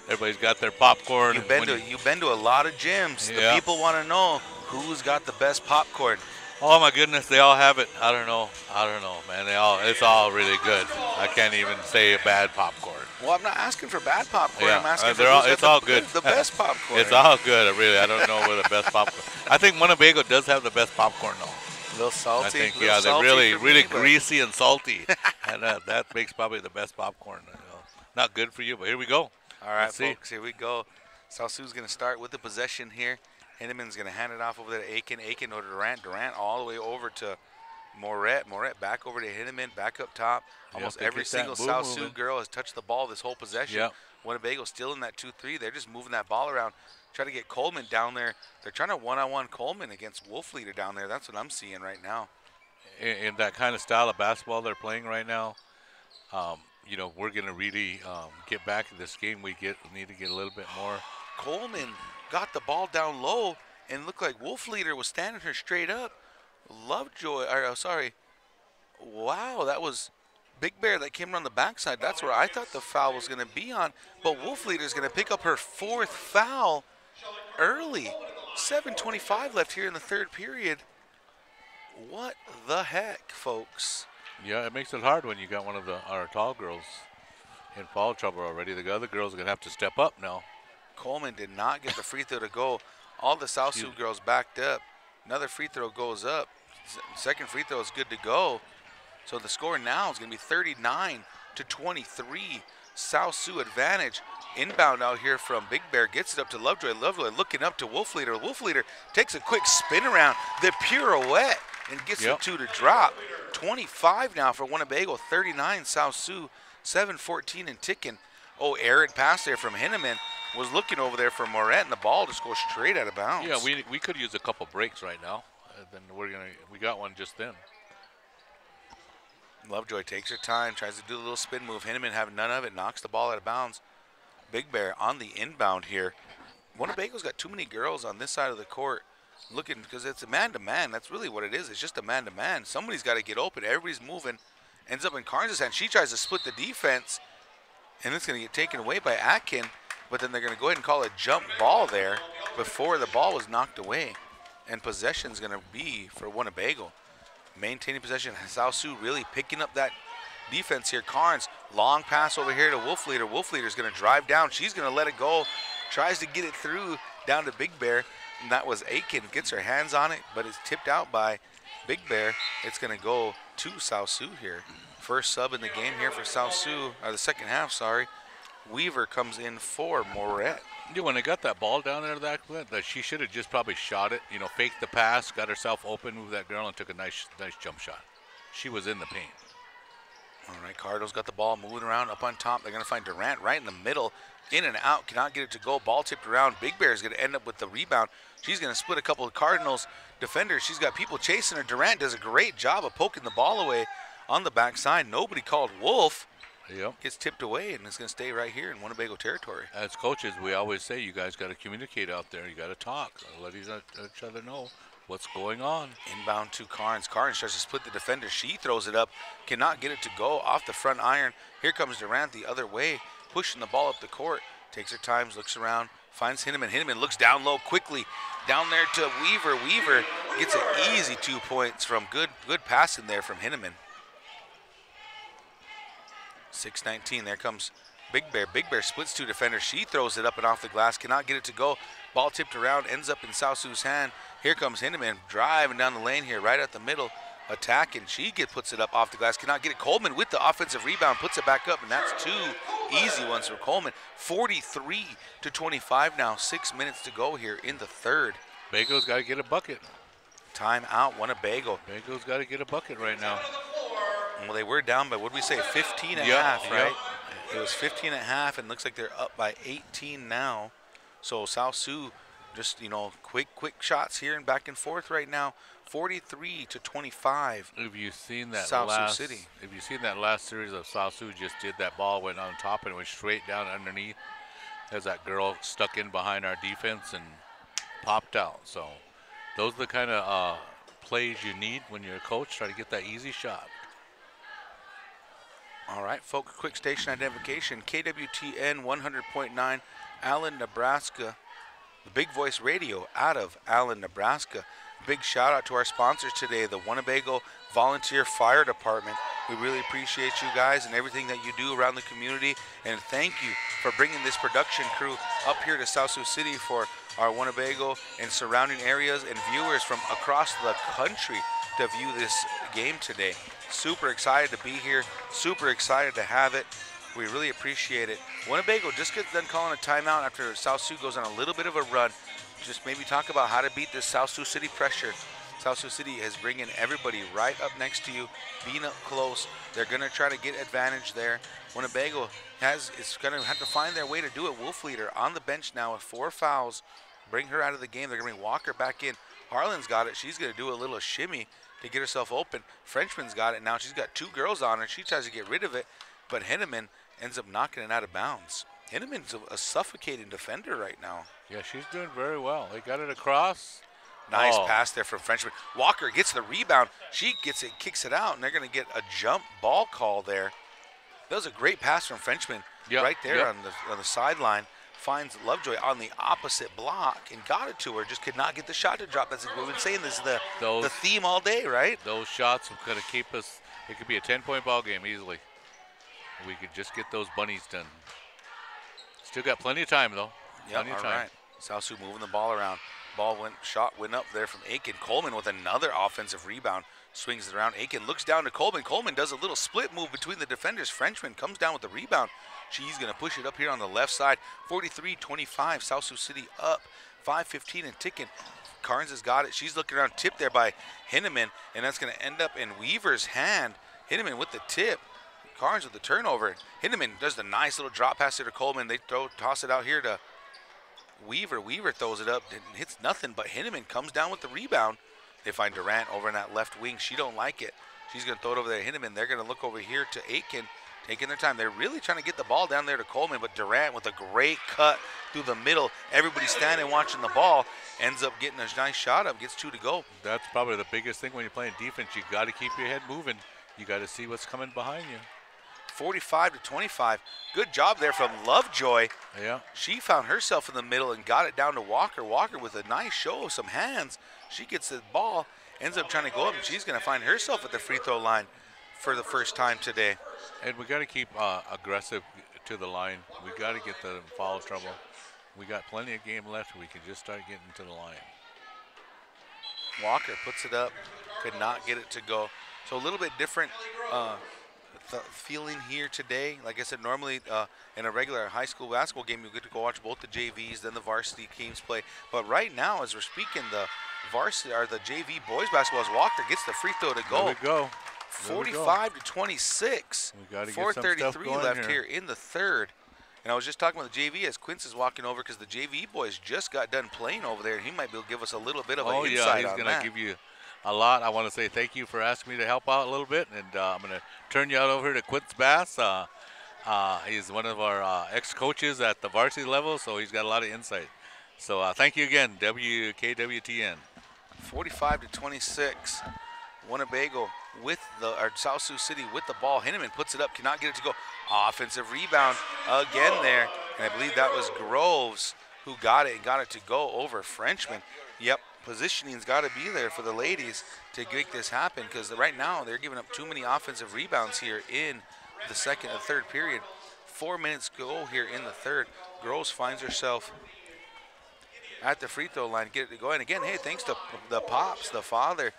everybody's got their popcorn. You've been to a lot of gyms. Yeah. The people want to know who's got the best popcorn. Oh my goodness, they all have it. I don't know, man. It's all really good. I can't even say a bad popcorn. Well, I'm not asking for bad popcorn. Yeah, I'm asking for it's all good. The best popcorn. It's all good, really. I don't know where the best popcorn. I think Winnebago does have the best popcorn, though. little salty. I think, little yeah, they're salty really, for really me, but greasy and salty. And that makes probably the best popcorn. You know. Not good for you, but here we go. All right, Let's see. folks, here we go. South Sioux's going to start with the possession here. Hinneman's going to hand it off over there to Aiken. Aiken to Durant. Durant all the way over to Moret. Moret back over to Hinneman, back up top. Almost every single South Sioux girl has touched the ball this whole possession. Yep. Winnebago still in that 2-3. They're just moving that ball around. Try to get Coleman down there. They're trying to one-on-one Coleman against Wolfleader down there. That's what I'm seeing right now. In that kind of style of basketball they're playing right now, you know, we're going to really get back in this game. We need to get a little bit more. Coleman got the ball down low and looked like Wolfleader was standing her straight up. Lovejoy, wow, that was Big Bear that came around the backside. That's where I thought the foul was going to be on. But Wolfleader is going to pick up her 4th foul early. 7:25 left here in the 3rd period. What the heck, folks? Yeah, it makes it hard when you got one of our tall girls in foul trouble already. The other girls are going to have to step up now. Coleman did not get the free throw to go. All the South Sioux girls backed up. Another free throw goes up. Second free throw is good to go. So the score now is going to be 39-23. South Sioux advantage. Inbound out here from Big Bear. Gets it up to Lovejoy. Lovejoy looking up to Wolfleader. Wolfleader takes a quick spin around. The pirouette and gets the 2 to drop. 25 now for Winnebago. 39 South Sioux. 7:14 and ticking. Oh, errant pass there from Hinneman. Was looking over there for Moret, and the ball just goes straight out of bounds. Yeah, we could use a couple breaks right now. Then we got one just then. Lovejoy takes her time, tries to do a little spin move. Hinneman having none of it, knocks the ball out of bounds. Big Bear on the inbound here. Winnebago's got too many girls on this side of the court looking, because it's a man-to-man. That's really what it is. It's just a man-to-man. Somebody's got to get open. Everybody's moving. Ends up in Carnes' hand. She tries to split the defense, and it's going to get taken away by Atkin. But then they're going to go ahead and call a jump ball there before the ball was knocked away. And possession's going to be for Winnebago. Maintaining possession. South Sioux really picking up that defense here. Carnes, long pass over here to Wolfleader. Wolfleader's going to drive down. She's going to let it go. Tries to get it through down to Big Bear. And that was Aiken. Gets her hands on it, but it's tipped out by Big Bear. It's going to go to South Sioux here. First sub in the game here for South Sioux, or the second half, sorry. Weaver comes in for Moret. Yeah, when they got that ball down there that she should have just probably shot it, you know, faked the pass, got herself open, moved that girl, and took a nice jump shot. She was in the paint. All right, Cardinals got the ball moving around up on top. They're going to find Durant right in the middle. In and out, cannot get it to go. Ball tipped around. Big Bear is going to end up with the rebound. She's going to split a couple of Cardinals defenders. She's got people chasing her. Durant does a great job of poking the ball away on the backside. Nobody called Wolf. Yep. Gets tipped away, and it's going to stay right here in Winnebago territory. As coaches, we always say you guys got to communicate out there. You got to talk. Let each other know what's going on. Inbound to Carnes. Carnes tries to split the defender. She throws it up. Cannot get it to go off the front iron. Here comes Durant the other way, pushing the ball up the court. Takes her time, looks around, finds Hinneman. Hinneman looks down low quickly. Down there to Weaver. Weaver gets an easy 2 points from good passing there from Hinneman. 6:19. There comes Big Bear. Big Bear splits 2 defenders. She throws it up and off the glass. Cannot get it to go. Ball tipped around. Ends up in South Sioux's hand. Here comes Hinneman driving down the lane here, right at the middle. Attacking. She puts it up off the glass. Cannot get it. Coleman with the offensive rebound. Puts it back up, and that's 2 easy ones for Coleman. 43-25 now. 6 minutes to go here in the third. Bago's got to get a bucket. Timeout, Winnebago. Bago's got to get a bucket right now. Well, they were down by, what did we say, 15 and a half, right? It was 15 and a half, and looks like they're up by 18 now. So South Sioux just, you know, quick shots here and back and forth right now. 43-25. Have you seen that South Sioux City? Have you seen that last series of South Sioux just did that ball, went on top and went straight down underneath as that girl stuck in behind our defense and popped out. So those are the kind of plays you need when you're a coach, try to get that easy shot. All right, folks, quick station identification. KWTN 100.9, Allen, Nebraska. The Big Voice Radio out of Allen, Nebraska. Big shout out to our sponsors today, the Winnebago Volunteer Fire Department. We really appreciate you guys and everything that you do around the community. And thank you for bringing this production crew up here to South Sioux City for our Winnebago and surrounding areas and viewers from across the country. to view this game today. Super excited to be here. Super excited to have it. We really appreciate it. Winnebago just gets done calling a timeout after South Sioux goes on a little bit of a run. Just maybe talk about how to beat this South Sioux City pressure. South Sioux City is bringing everybody right up next to you, being up close. They're going to try to get advantage there. Winnebago is going to have to find their way to do it. Wolf Leader on the bench now with 4 fouls. Bring her out of the game. They're going to bring Walker back in. Harlan's got it. She's going to do a little shimmy to get herself open. Frenchman's got it now. She's got 2 girls on her. She tries to get rid of it, but Henneman ends up knocking it out of bounds. Henneman's a suffocating defender right now. Yeah, she's doing very well. They got it across. Nice pass there from Frenchman. Walker gets the rebound. She gets it, kicks it out, and they're going to get a jump ball call there. That was a great pass from Frenchman right there on the sideline. Finds Lovejoy on the opposite block and got it to her. Just could not get the shot to drop. That's what we've been saying. This is the theme all day, right? Those shots are going to keep us. It could be a 10-point ball game easily. We could just get those bunnies done. Still got plenty of time though. Plenty of time. Right. South Sioux moving the ball around. Shot went up there from Aiken. Coleman with another offensive rebound. Swings it around. Aiken looks down to Coleman. Coleman does a little split move between the defenders. Frenchman comes down with the rebound. She's going to push it up here on the left side. 43-25. South Sioux City up. 5:15 and ticking. Carnes has got it. She's looking around. Tipped there by Henneman. And that's going to end up in Weaver's hand. Henneman with the tip. Carnes with the turnover. Henneman does the nice little drop pass there to Coleman. They toss it out here to Weaver. Weaver throws it up and hits nothing, but Henneman comes down with the rebound. They find Durant over in that left wing. She don't like it. She's going to throw it over there to Henneman. They're going to look over here to Aiken, taking their time. They're really trying to get the ball down there to Coleman, but Durant with a great cut through the middle. Everybody standing watching the ball. Ends up getting a nice shot up, gets 2 to go. That's probably the biggest thing when you're playing defense. You got to keep your head moving. You got to see what's coming behind you. 45-25. Good job there from Lovejoy. Yeah. She found herself in the middle and got it down to Walker. Walker with a nice show of some hands. She gets the ball, ends up trying to go up, and she's going to find herself at the free throw line for the first time today. And we got to keep aggressive to the line. We got to get them in foul trouble. We got plenty of game left. We can just start getting to the line. Walker puts it up, could not get it to go. So a little bit different feeling here today. Like I said, normally in a regular high school basketball game, you get to go watch both the JVs, then the varsity teams play. But right now, as we're speaking, the varsity or the JV boys basketball, as Walker gets the free throw to go. There we go. 45-26. We got to get some stuff going left here in the third. And I was just talking about the JV as Quince is walking over because the JV boys just got done playing over there. He might be able to give us a little bit of an insight on that. Oh, yeah, he's going to give you a lot. I want to say thank you for asking me to help out a little bit, and I'm going to turn you out over to Quince Bass. He's one of our ex-coaches at the varsity level, so he's got a lot of insight. So thank you again, WKWTN. 45-26. Winnebago with South Sioux City with the ball. Henneman puts it up, cannot get it to go. Offensive rebound again there, and I believe that was Groves who got it and got it to go over Frenchman. Yep. Positioning's got to be there for the ladies to make this happen because right now they're giving up too many offensive rebounds here in the second and third period. 4 minutes go here in the third. Groves finds herself at the free throw line, get it to go. And again, hey, thanks to the pops, the father,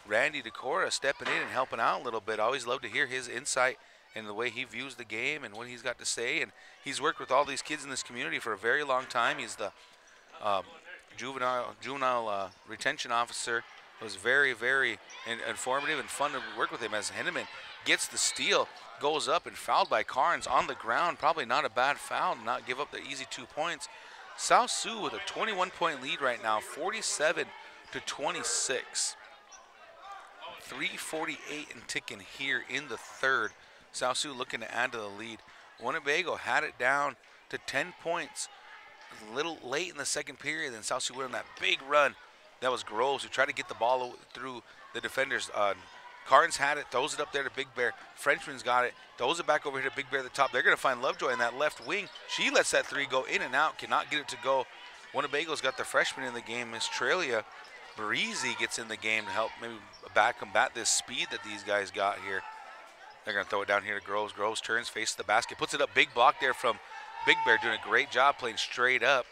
Randy Decora, stepping in and helping out a little bit. Always love to hear his insight and the way he views the game and what he's got to say. And he's worked with all these kids in this community for a very long time. He's the juvenile retention officer. It was very, very informative and fun to work with him as Henneman gets the steal, goes up and fouled by Carnes on the ground. Probably not a bad foul to not give up the easy 2 points. South Sioux with a 21-point lead right now, 47-26. 3:48 and ticking here in the third. South Sioux looking to add to the lead. Winnebago had it down to 10 points. A little late in the second period, and South Sioux went on that big run. That was Groves who tried to get the ball through the defenders. Carnes had it, throws it up there to Big Bear. Frenchman's got it, throws it back over here to Big Bear at the top. They're going to find Lovejoy in that left wing. She lets that 3 go in and out, cannot get it to go. Winnebago's got the freshman in the game, Miss Trelia. Breezy gets in the game to help maybe combat this speed that these guys got here. They're going to throw it down here to Groves. Groves turns, faces the basket, puts it up. Big block there from Big Bear, doing a great job playing straight up.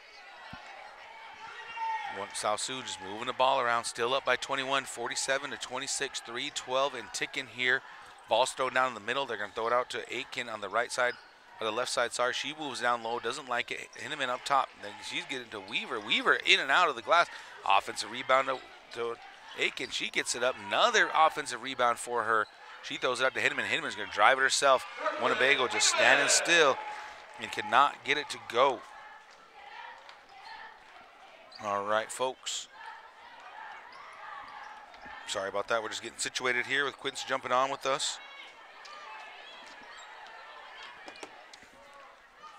South Sioux just moving the ball around, still up by 21, 47 to 26, 3-12 and ticking here. Ball's thrown down in the middle. They're going to throw it out to Aitken on the right side, or the left side, sorry. She moves down low, doesn't like it. Hinneman up top. Then she's getting to Weaver. Weaver in and out of the glass. Offensive rebound to Aitken. She gets it up. Another offensive rebound for her. She throws it up to Hinneman. Hinneman's going to drive it herself. Winnebago just standing still and cannot get it to go. All right, folks. Sorry about that. We're just getting situated here with Quince jumping on with us.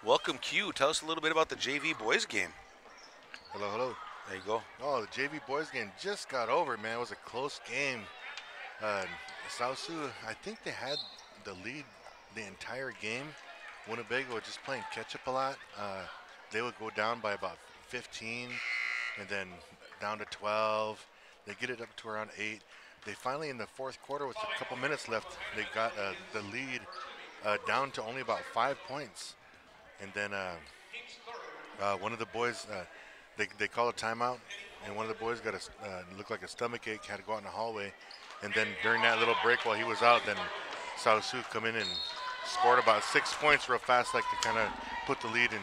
Welcome, Q. Tell us a little bit about the JV boys game. Hello, hello. There you go. Oh, the JV boys game just got over, man. It was a close game. South Sioux, I think they had the lead the entire game. Winnebago was just playing catch-up a lot. They would go down by about 15 and then down to 12. They get it up to around 8. They finally, in the fourth quarter, with a couple minutes left, they got the lead down to only about 5 points. And then one of the boys, they called a timeout, and one of the boys got looked like a stomach ache, had to go out in the hallway. And then during that little break while he was out, then South Sioux come in and scored about 6 points real fast, like to kind of put the lead in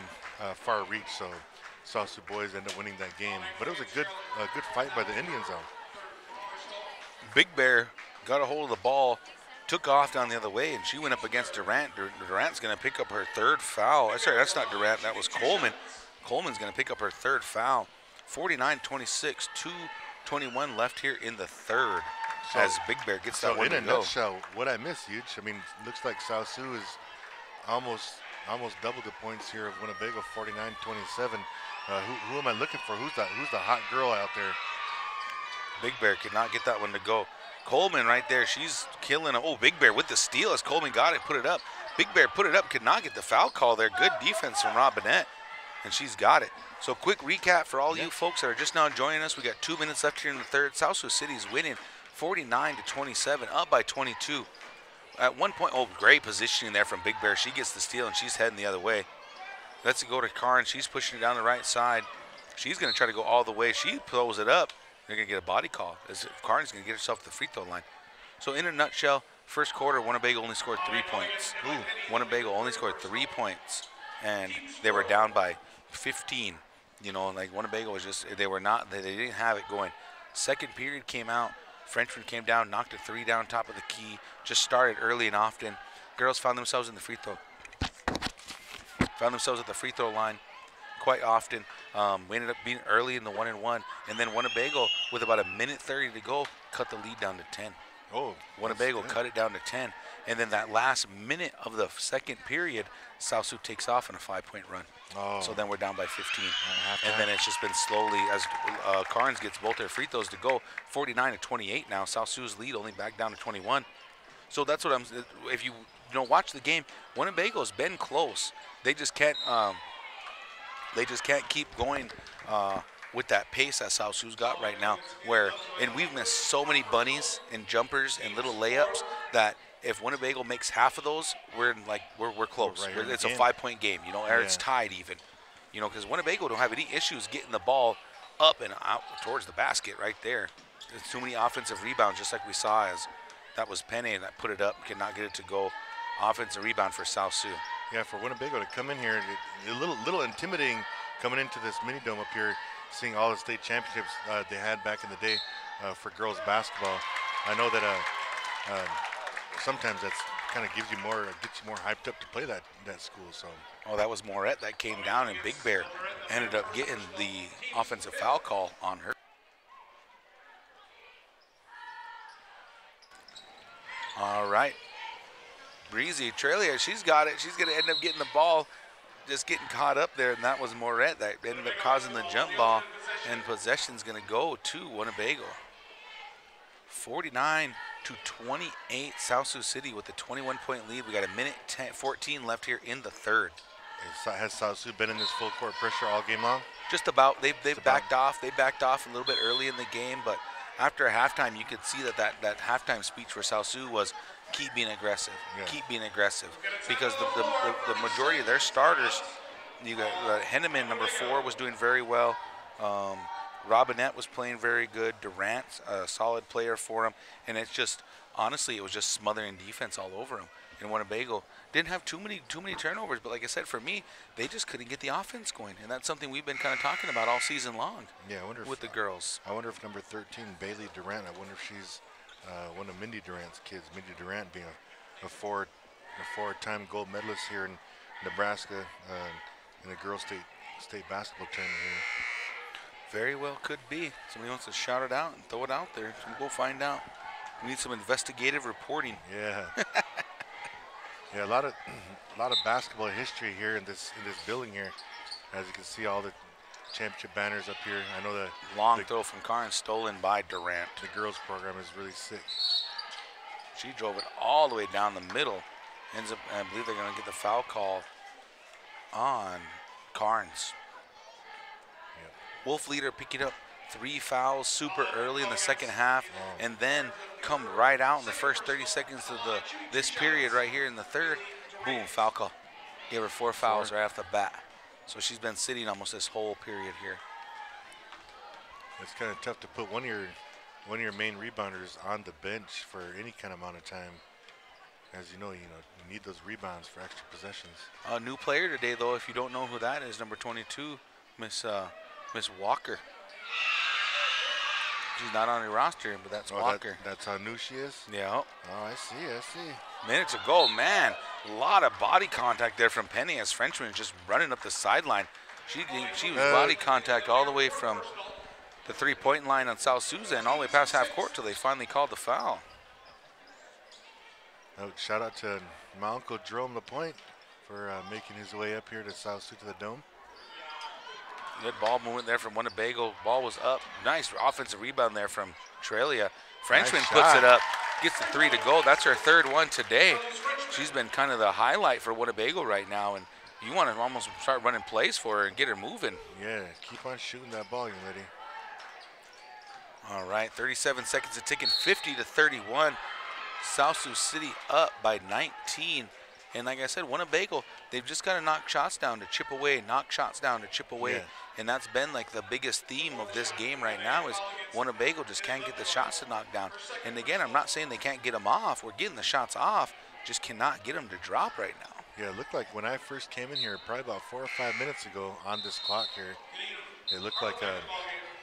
far reach. So South Sioux boys end up winning that game. But it was a good fight by the Indians, though. Big Bear got a hold of the ball, took off down the other way, and she went up against Durant. Durant's going to pick up her third foul. Sorry, that's not Durant. That was Coleman. Coleman's going to pick up her third foul. 49-26, 2:21 left here in the third. So, as Big Bear gets that one to go. In a nutshell, what I miss, huge. I mean, looks like South Sioux is almost double the points here of Winnebago, 49-27. Who am I looking for? Who's the hot girl out there? Big Bear could not get that one to go. Coleman right there, she's killing. Oh, Big Bear with the steal as Coleman got it, put it up. Big Bear put it up, could not get the foul call there. Good defense from Robinette, and she's got it. So quick recap for all you folks that are just now joining us. We got 2 minutes left here in the third. South Sioux City is winning 49-27, up by 22. At one point, oh, great positioning there from Big Bear. She gets the steal, and she's heading the other way. Let's go to Karn. She's pushing it down the right side. She's going to try to go all the way. She throws it up. They're going to get a body call as Karn's going to get herself to the free throw line. So in a nutshell, first quarter, Winnebago only scored 3 points. Winnebago only scored 3 points, and they were down by 15. You know, like Winnebago was just, they didn't have it going. Second period came out. Frenchman came down, knocked a 3 down top of the key. Just started early and often. Girls found themselves in the free throw. Found themselves at the free throw line quite often. We ended up being early in the 1-and-1, and then Winnebago, with about a minute 30 to go, cut the lead down to 10. Oh, Winnebago cut it down to 10, and then that last minute of the second period, South Sioux takes off on a 5-point run. Oh. So then we're down by 15, and then it's just been slowly as Carnes gets both their free throws to go. 49-28 now. South Sioux's lead only back down to 21. So that's what I'm. If you watch the game, Winnebago's been close. They just can't. They just can't keep going with that pace that South Sioux's got right now. And we've missed so many bunnies and jumpers and little layups that if Winnebago makes half of those, we're close. Right, it's a 5-point game, or it's tied even, because Winnebago don't have any issues getting the ball up and out towards the basket right there. There's too many offensive rebounds, just like we saw as that was Penny that put it up, could not get it to go. Offensive rebound for South Sioux. Yeah, for Winnebago to come in here, a little intimidating coming into this mini dome up here, seeing all the state championships they had back in the day for girls basketball. I know that sometimes that's kind of gets you more hyped up to play that school. So. Oh, that was Moret that came down, and Big Bear ended up getting the offensive foul call on her. All right. Breezy Trelia, she's got it. She's going to end up getting the ball, just getting caught up there, and that was Moret that ended up causing the jump ball, and possession's going to go to Winnebago. 49-28, South Sioux City with a 21-point lead. We got a minute 14 left here in the third. Has South Sioux been in this full court pressure all game long? Just about. They've backed off. They backed off a little bit early in the game, but after halftime, you could see that halftime speech for South Sioux was keep being aggressive, keep being aggressive, because the majority of their starters, you got Henneman, number 4, was doing very well. Robinette was playing very good. Durant's a solid player for him. And it's just, honestly, it was just smothering defense all over him. And Winnebago didn't have too many turnovers, but like I said, for me, they just couldn't get the offense going. And that's something we've been kind of talking about all season long. Yeah, I wonder with the girls. I wonder if number 13, Bailey Durant, I wonder if she's one of Mindy Durant's kids. Mindy Durant being a four-time gold medalist here in Nebraska in the girls state basketball tournament here. Very well could be. Somebody wants to shout it out and throw it out there. So we'll find out. We need some investigative reporting. Yeah. Yeah, a lot of basketball history here in this building here. As you can see, all the championship banners up here. I know the long throw from Carnes stolen by Durant. The girls program is really sick. She drove it all the way down the middle. Ends up, I believe they're going to get the foul call on Carnes. Yep. Wolf leader picking up 3 fouls super early in the second half, and then come right out in the first 30 seconds of this period right here in the third. Boom, foul call. Gave her 4 fouls right off the bat. So she's been sitting almost this whole period here. It's kind of tough to put one of your main rebounders on the bench for any kind of amount of time. As you need those rebounds for extra possessions. A new player today, though, if you don't know who that is, number 22, Miss Walker. She's not on your roster, but that's Walker. That's how new she is? Yeah. Oh, I see. Minutes ago, man, a lot of body contact there from Penny as Frenchman just running up the sideline. She was body contact all the way from the three-point line on South Sioux and all the way past half court till they finally called the foul. Shout out to my uncle Jerome LaPointe for making his way up here to South Sioux to the Dome. Good ball movement there from Winnebago. Ball was up. Nice offensive rebound there from Trelia. Frenchman Nice puts shot. it up, gets the 3 to go. That's her 3rd one today. She's been kind of the highlight for Winnebago right now, and you want to almost start running plays for her and get her moving. Yeah, keep on shooting that ball, young lady. All right, 37 seconds of ticking, 50-31. South Sioux City up by 19. And like I said, Winnebago, they've just got to knock shots down to chip away, knock shots down to chip away. Yeah. And that's been like the biggest theme of this game right now is Winnebago just can't get the shots to knock down. And again, I'm not saying they can't get them off. We're getting the shots off, just cannot get them to drop right now. Yeah, it looked like when I first came in here, probably about 4 or 5 minutes ago on this clock here, it looked like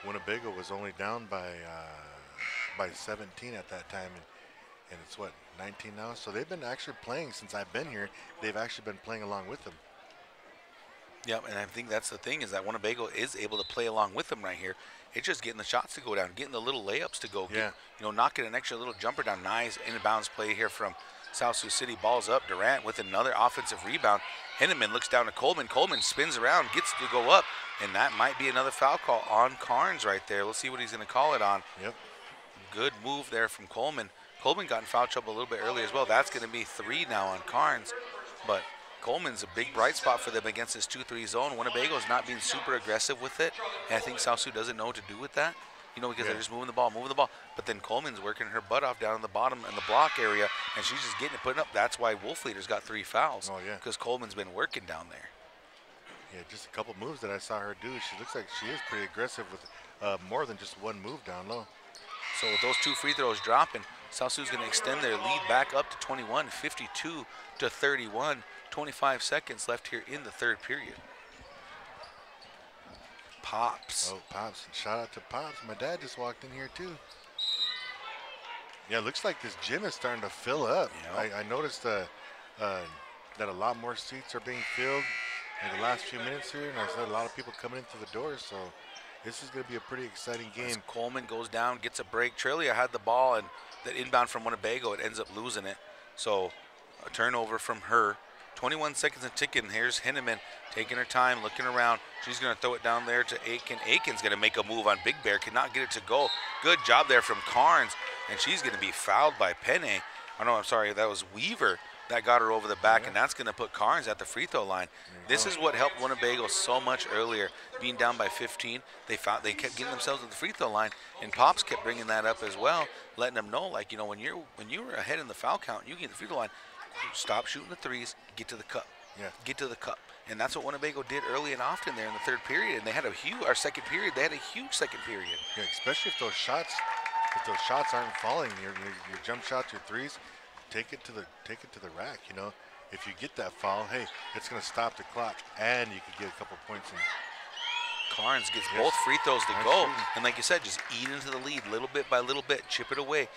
Winnebago was only down by 17 at that time. And it's what, 19 now? So they've been actually playing since I've been here. They've actually been playing along with them. Yep, and I think that's the thing is that Winnebago is able to play along with them right here. It's just getting the shots to go down, getting the little layups to go. Yeah. Knocking an extra little jumper down. Nice inbounds play here from South Sioux City. Ball's up. Durant with another offensive rebound. Henneman looks down to Coleman. Coleman spins around, gets to go up, and that might be another foul call on Carnes right there. Let's see what he's going to call it on. Yep. Good move there from Coleman. Coleman got in foul trouble a little bit earlier as well. That's going to be 3 now on Carnes. But Coleman's a big bright spot for them against this 2-3 zone. Winnebago's not being super aggressive with it. And I think South Sioux doesn't know what to do with that. Because they're just moving the ball. But then Coleman's working her butt off down in the bottom in the block area. And she's just getting it, putting up. That's why Wolf Leader's got 3 fouls. Oh, yeah. Because Coleman's been working down there. Yeah, just a couple moves that I saw her do. She looks like she is pretty aggressive with more than just one move down low. So with those 2 free throws dropping, South Sioux's going to extend their lead back up to 21, 52-31. 25 seconds left here in the 3rd period. Pops. Oh, Pops. Shout out to Pops. My dad just walked in here, too. Yeah, it looks like this gym is starting to fill up. Yep. I noticed that a lot more seats are being filled in the last few minutes here, and I said a lot of people coming in through the doors, so this is going to be a pretty exciting game. As Coleman goes down, gets a break. Trelia had the ball, and that inbound from Winnebago, it ends up losing it. So a turnover from her. 21 seconds and ticking. Here's Henneman taking her time, looking around. She's going to throw it down there to Aiken. Aiken's going to make a move on Big Bear. Cannot get it to go. Good job there from Carnes, and she's going to be fouled by Penne. Oh, no, I'm sorry. That was Weaver that got her over the back, and that's going to put Carnes at the free throw line. This is what helped Winnebago so much earlier. Being down by 15, they kept getting themselves at the free throw line, and Pops kept bringing that up as well, letting them know, like, when you were ahead in the foul count, you get the free throw line. Stop shooting the threes, get to the cup. Yeah. Get to the cup. And that's what Winnebago did early and often there in the third period. And they had a huge, our second period, they had a huge second period. Yeah, especially if those shots aren't falling, your jump shots, your threes, take it to the rack. You know, if you get that foul, hey, it's going to stop the clock, and you could get a couple points in. Carnes gets both free throws to go, and like you said, just eat into the lead little bit by little bit, chip it away.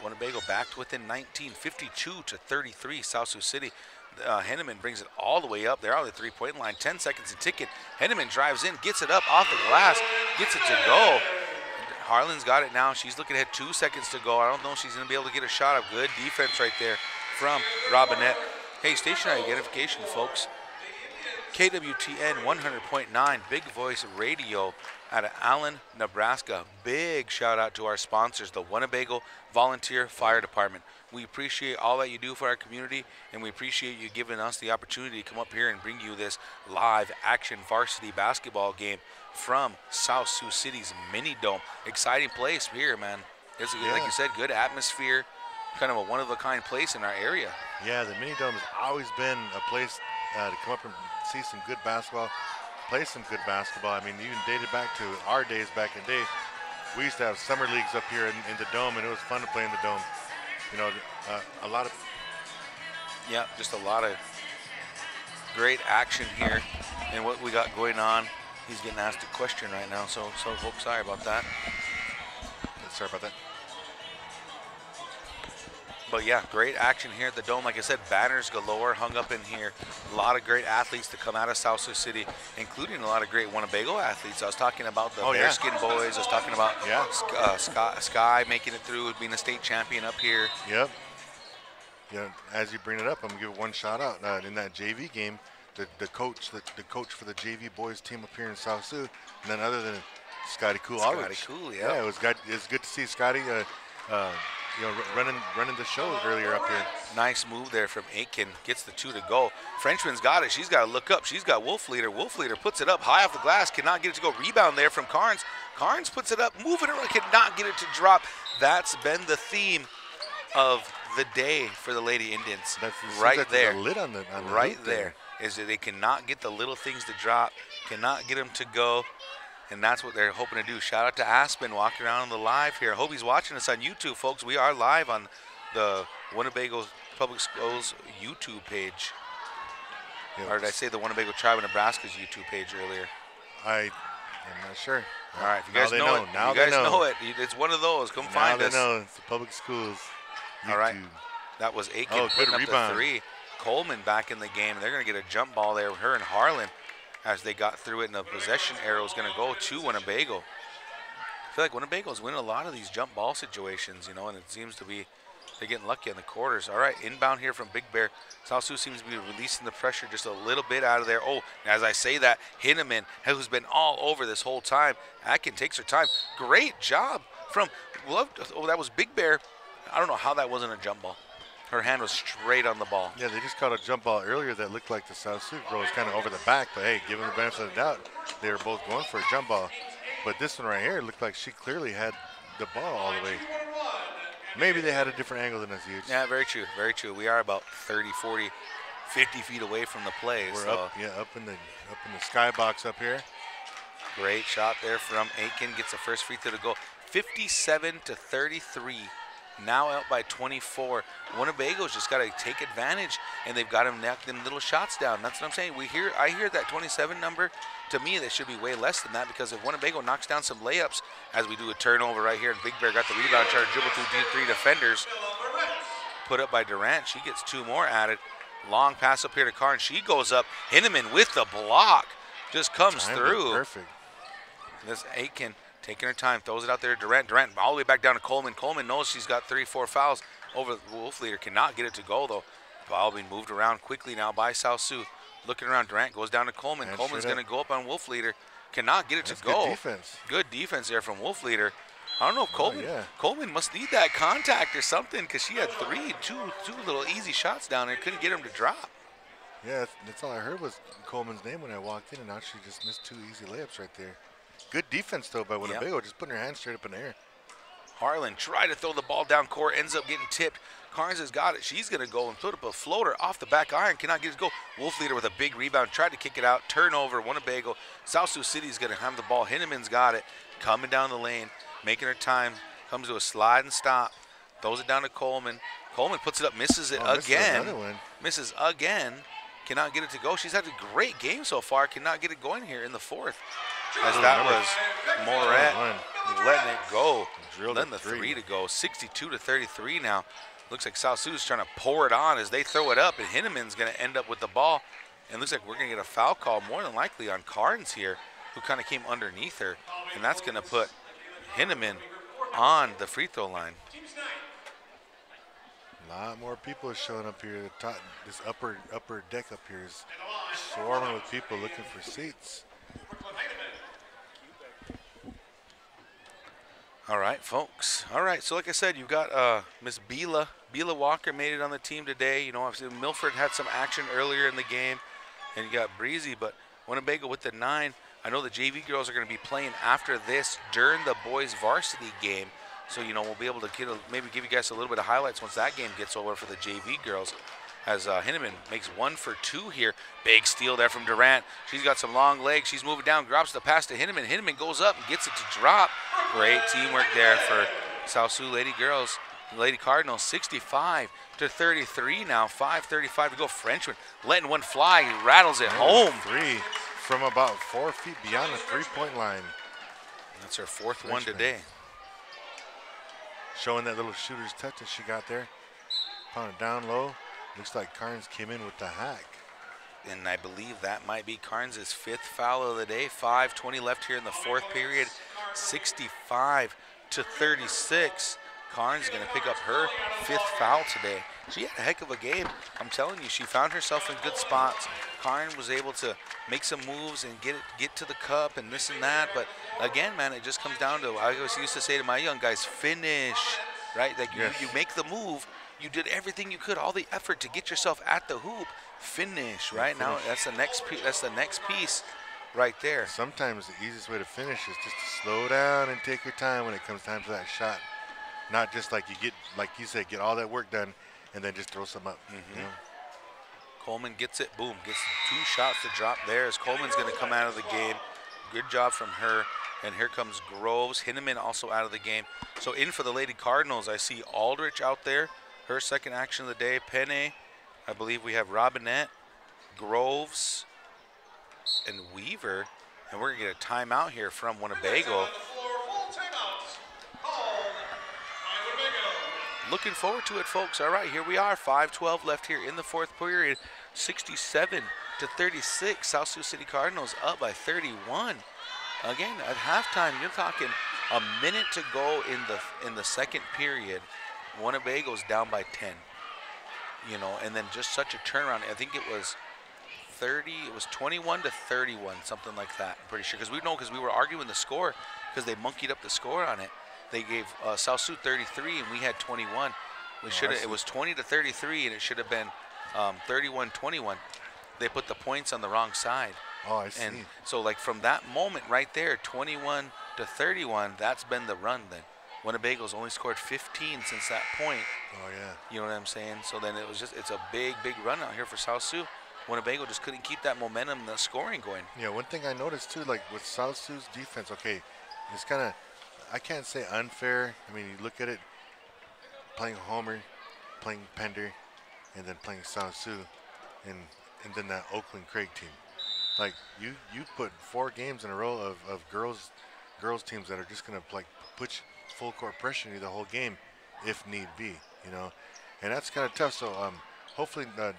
Winnebago back to within 19, 52-33, South Sioux City. Henneman brings it all the way up. They're on the three-point line. 10 seconds to ticket. Henneman drives in, gets it up off the glass, gets it to go. Harlan's got it now. She's looking ahead, 2 seconds to go. I don't know if she's going to be able to get a shot up. Good defense right there from Robinette. Hey, station identification, folks. KWTN 100.9 Big Voice Radio out of Allen, Nebraska. Big shout out to our sponsors, the Winnebago Volunteer Fire Department. We appreciate all that you do for our community, and we appreciate you giving us the opportunity to come up here and bring you this live action varsity basketball game from South Sioux City's Mini Dome. Exciting place here, man. It's, like you said, good atmosphere, kind of a one-of-a-kind place in our area. Yeah, the Mini Dome has always been a place to come up and see some good basketball, play some good basketball. I mean, even dated back to our days back in the day. We used to have summer leagues up here in the Dome, and it was fun to play in the Dome. You know, a lot of... Yeah, just a lot of great action here and what we got going on. He's getting asked a question right now, so folks, sorry about that. Sorry about that. But yeah, great action here at the Dome. Like I said, banners galore hung up in here. A lot of great athletes to come out of South Sioux City, including a lot of great Winnebago athletes. I was talking about the Bearskin boys. I was talking about Sky making it through, being a state champion up here. Yep. Yeah, as you bring it up, I'm gonna give one shout out in that JV game. The coach for the JV boys team up here in South Sioux, none other than Scotty Cool. Scotty Cool, yeah. Yeah, it's good to see Scotty. You know, running the show earlier up here. Nice move there from Aitken. Gets the 2 to go. Frenchman's got it. She's got to look up. She's got Wolf Leader. Wolf Leader puts it up high off the glass. Cannot get it to go. Rebound there from Carnes. Carnes puts it up. Moving it around. Cannot get it to drop. That's been the theme of the day for the Lady Indians. That's right there. The lid on the right there is that they cannot get the little things to drop. Cannot get them to go. And that's what they're hoping to do. Shout out to Aspen walking around on the live here. I hope he's watching us on YouTube, folks. We are live on the Winnebago Public Schools YouTube page. Or did I say the Winnebago Tribe of Nebraska's YouTube page earlier? I'm not sure. All right, if you guys know it, you guys know it. It's one of those. Come find us. Now they know. It's the Public Schools YouTube. All right. That was Aiken putting up rebound. the 3. Coleman back in the game. They're going to get a jump ball there with her and Harlan. As they got through it, and the possession arrow is going to go to Winnebago. I feel like Winnebago's winning a lot of these jump ball situations, you know, and it seems to be they're getting lucky in the quarters. All right, inbound here from Big Bear. South Sioux seems to be releasing the pressure just a little bit out of there. Oh, as I say that, Hinneman, who's been all over this whole time. Atkin takes her time. Great job from, that was Big Bear. I don't know how that wasn't a jump ball. Her hand was straight on the ball. Yeah, they just caught a jump ball earlier that looked like the South Sioux girl was kind of over the back, but hey, give them the benefit of the doubt. They were both going for a jump ball. But this one right here looked like she clearly had the ball all the way. Maybe they had a different angle than us used. Yeah, very true, very true. We are about 30, 40, 50 feet away from the play. We're up in the skybox up here. Great shot there from Aiken. Gets the first free throw to go. 57-33. Now out by 24. Winnebago's just got to take advantage, and they've got them knock them little shots down. That's what I'm saying. I hear that 27 number. To me, they should be way less than that, because if Winnebago knocks down some layups, as we do a turnover right here, and Big Bear got the rebound, trying to dribble through 3 defenders. Put up by Durant. She gets 2 more added. Long pass up here to Carnes. She goes up. Hinneman with the block. Just comes through. Perfect. This Aiken taking her time, throws it out there to Durant. Durant all the way back down to Coleman. Coleman knows she's got 3-4 fouls over the Wolf Leader. Cannot get it to go, though. Ball being moved around quickly now by South Sioux. Looking around, Durant goes down to Coleman. Coleman's going to go up on Wolf Leader. Cannot get it to go. Good defense. Good defense there from Wolf Leader. I don't know if Coleman, Coleman must need that contact or something, because she had two little easy shots down there. Couldn't get him to drop. Yeah, that's all I heard was Coleman's name when I walked in, and now she just missed 2 easy layups right there. Good defense, though, by Winnebago, just putting her hands straight up in the air. Harlan tried to throw the ball down court, ends up getting tipped. Carnes has got it. She's going to go and put up a floater off the back iron. Cannot get it to go. Wolf Leader with a big rebound. Tried to kick it out. Turnover. Winnebago. South Sioux City is going to have the ball. Hinneman's got it. Coming down the lane. Making her time. Comes to a slide and stop. Throws it down to Coleman. Coleman puts it up. Misses it again. Misses again. Cannot get it to go. She's had a great game so far. Cannot get it going here in the fourth. As that was Moret letting it go. Letting the three to go. 62-33 now. Looks like South Sioux is trying to pour it on as they throw it up, and Hinneman's going to end up with the ball. And looks like we're going to get a foul call more than likely on Carnes here, who kind of came underneath her. And that's going to put Hinneman on the free throw line. A lot more people are showing up here. The top, this upper deck up here is swarming with people looking for seats. All right, folks. All right, so like I said, you've got Miss Bila Walker made it on the team today. You know, obviously Milford had some action earlier in the game, and you got Breezy, but Winnebago with the 9. I know the JV girls are going to be playing after this during the boys varsity game. So, you know, we'll be able to maybe give you guys a little bit of highlights once that game gets over for the JV girls. As Hinneman makes 1 for 2 here. Big steal there from Durant. She's got some long legs. She's moving down, drops the pass to Hinneman. Hinneman goes up and gets it to drop. Great teamwork there for South Sioux Lady Girls. Lady Cardinals 65-33 now. 5:35 to go. Frenchman letting one fly. He rattles it home. 3 from about 4 feet beyond the three-point line. That's her 4th one today. Showing that little shooter's touch that she got there. Pound it down low. Looks like Carnes came in with the hack. And I believe that might be Carnes' 5th foul of the day. 5:20 left here in the 4th period. 65-36. Carnes is going to pick up her 5th foul today. She had a heck of a game. I'm telling you, she found herself in good spots. Carnes was able to make some moves and get to the cup and this and that. But again, man, it just comes down to, I always used to say to my young guys, finish, right? Like you make the move. You did everything you could, all the effort to get yourself at the hoop. Finish, right? Now that's the next piece right there. Sometimes the easiest way to finish is just to slow down and take your time when it comes time for that shot. Not just like you said, get all that work done and then just throw some up. You know? Coleman gets it, boom, gets 2 shots to drop there as Coleman's going to come out of the game. Good job from her. And here comes Groves. Hinneman also out of the game. So in for the Lady Cardinals, I see Aldrich out there. Her 2nd action of the day. Penne. I believe we have Robinette, Groves, and Weaver. And we're going to get a timeout here from Winnebago. Looking forward to it, folks. All right, here we are. 5:12 left here in the 4th period. 67-36. South Sioux City Cardinals up by 31. Again, at halftime, you're talking a minute to go in the 2nd period. Winnebago's down by 10. You know, and then just such a turnaround. I think it was 21-31, something like that. I'm pretty sure because we were arguing the score because they monkeyed up the score on it. They gave South Sioux 33 and we had 21. It was 20-33 and it should have been 31-21. They put the points on the wrong side. Oh, I see. And so like from that moment right there, 21-31, that's been the run then. Winnebago's only scored 15 since that point. Oh, yeah. You know what I'm saying? So then it's a big run out here for South Sioux. Winnebago just couldn't keep that momentum, the scoring going. Yeah, one thing I noticed too, like with South Sioux's defense, okay, it's kind of, I can't say unfair. I mean, you look at it, playing Homer, playing Pender, and then playing South Sioux, and then that Oakland Craig team. Like you put 4 games in a row of girls teams that are just gonna like put full court pressure on you the whole game, if need be, you know, and that's kind of tough. So hopefully the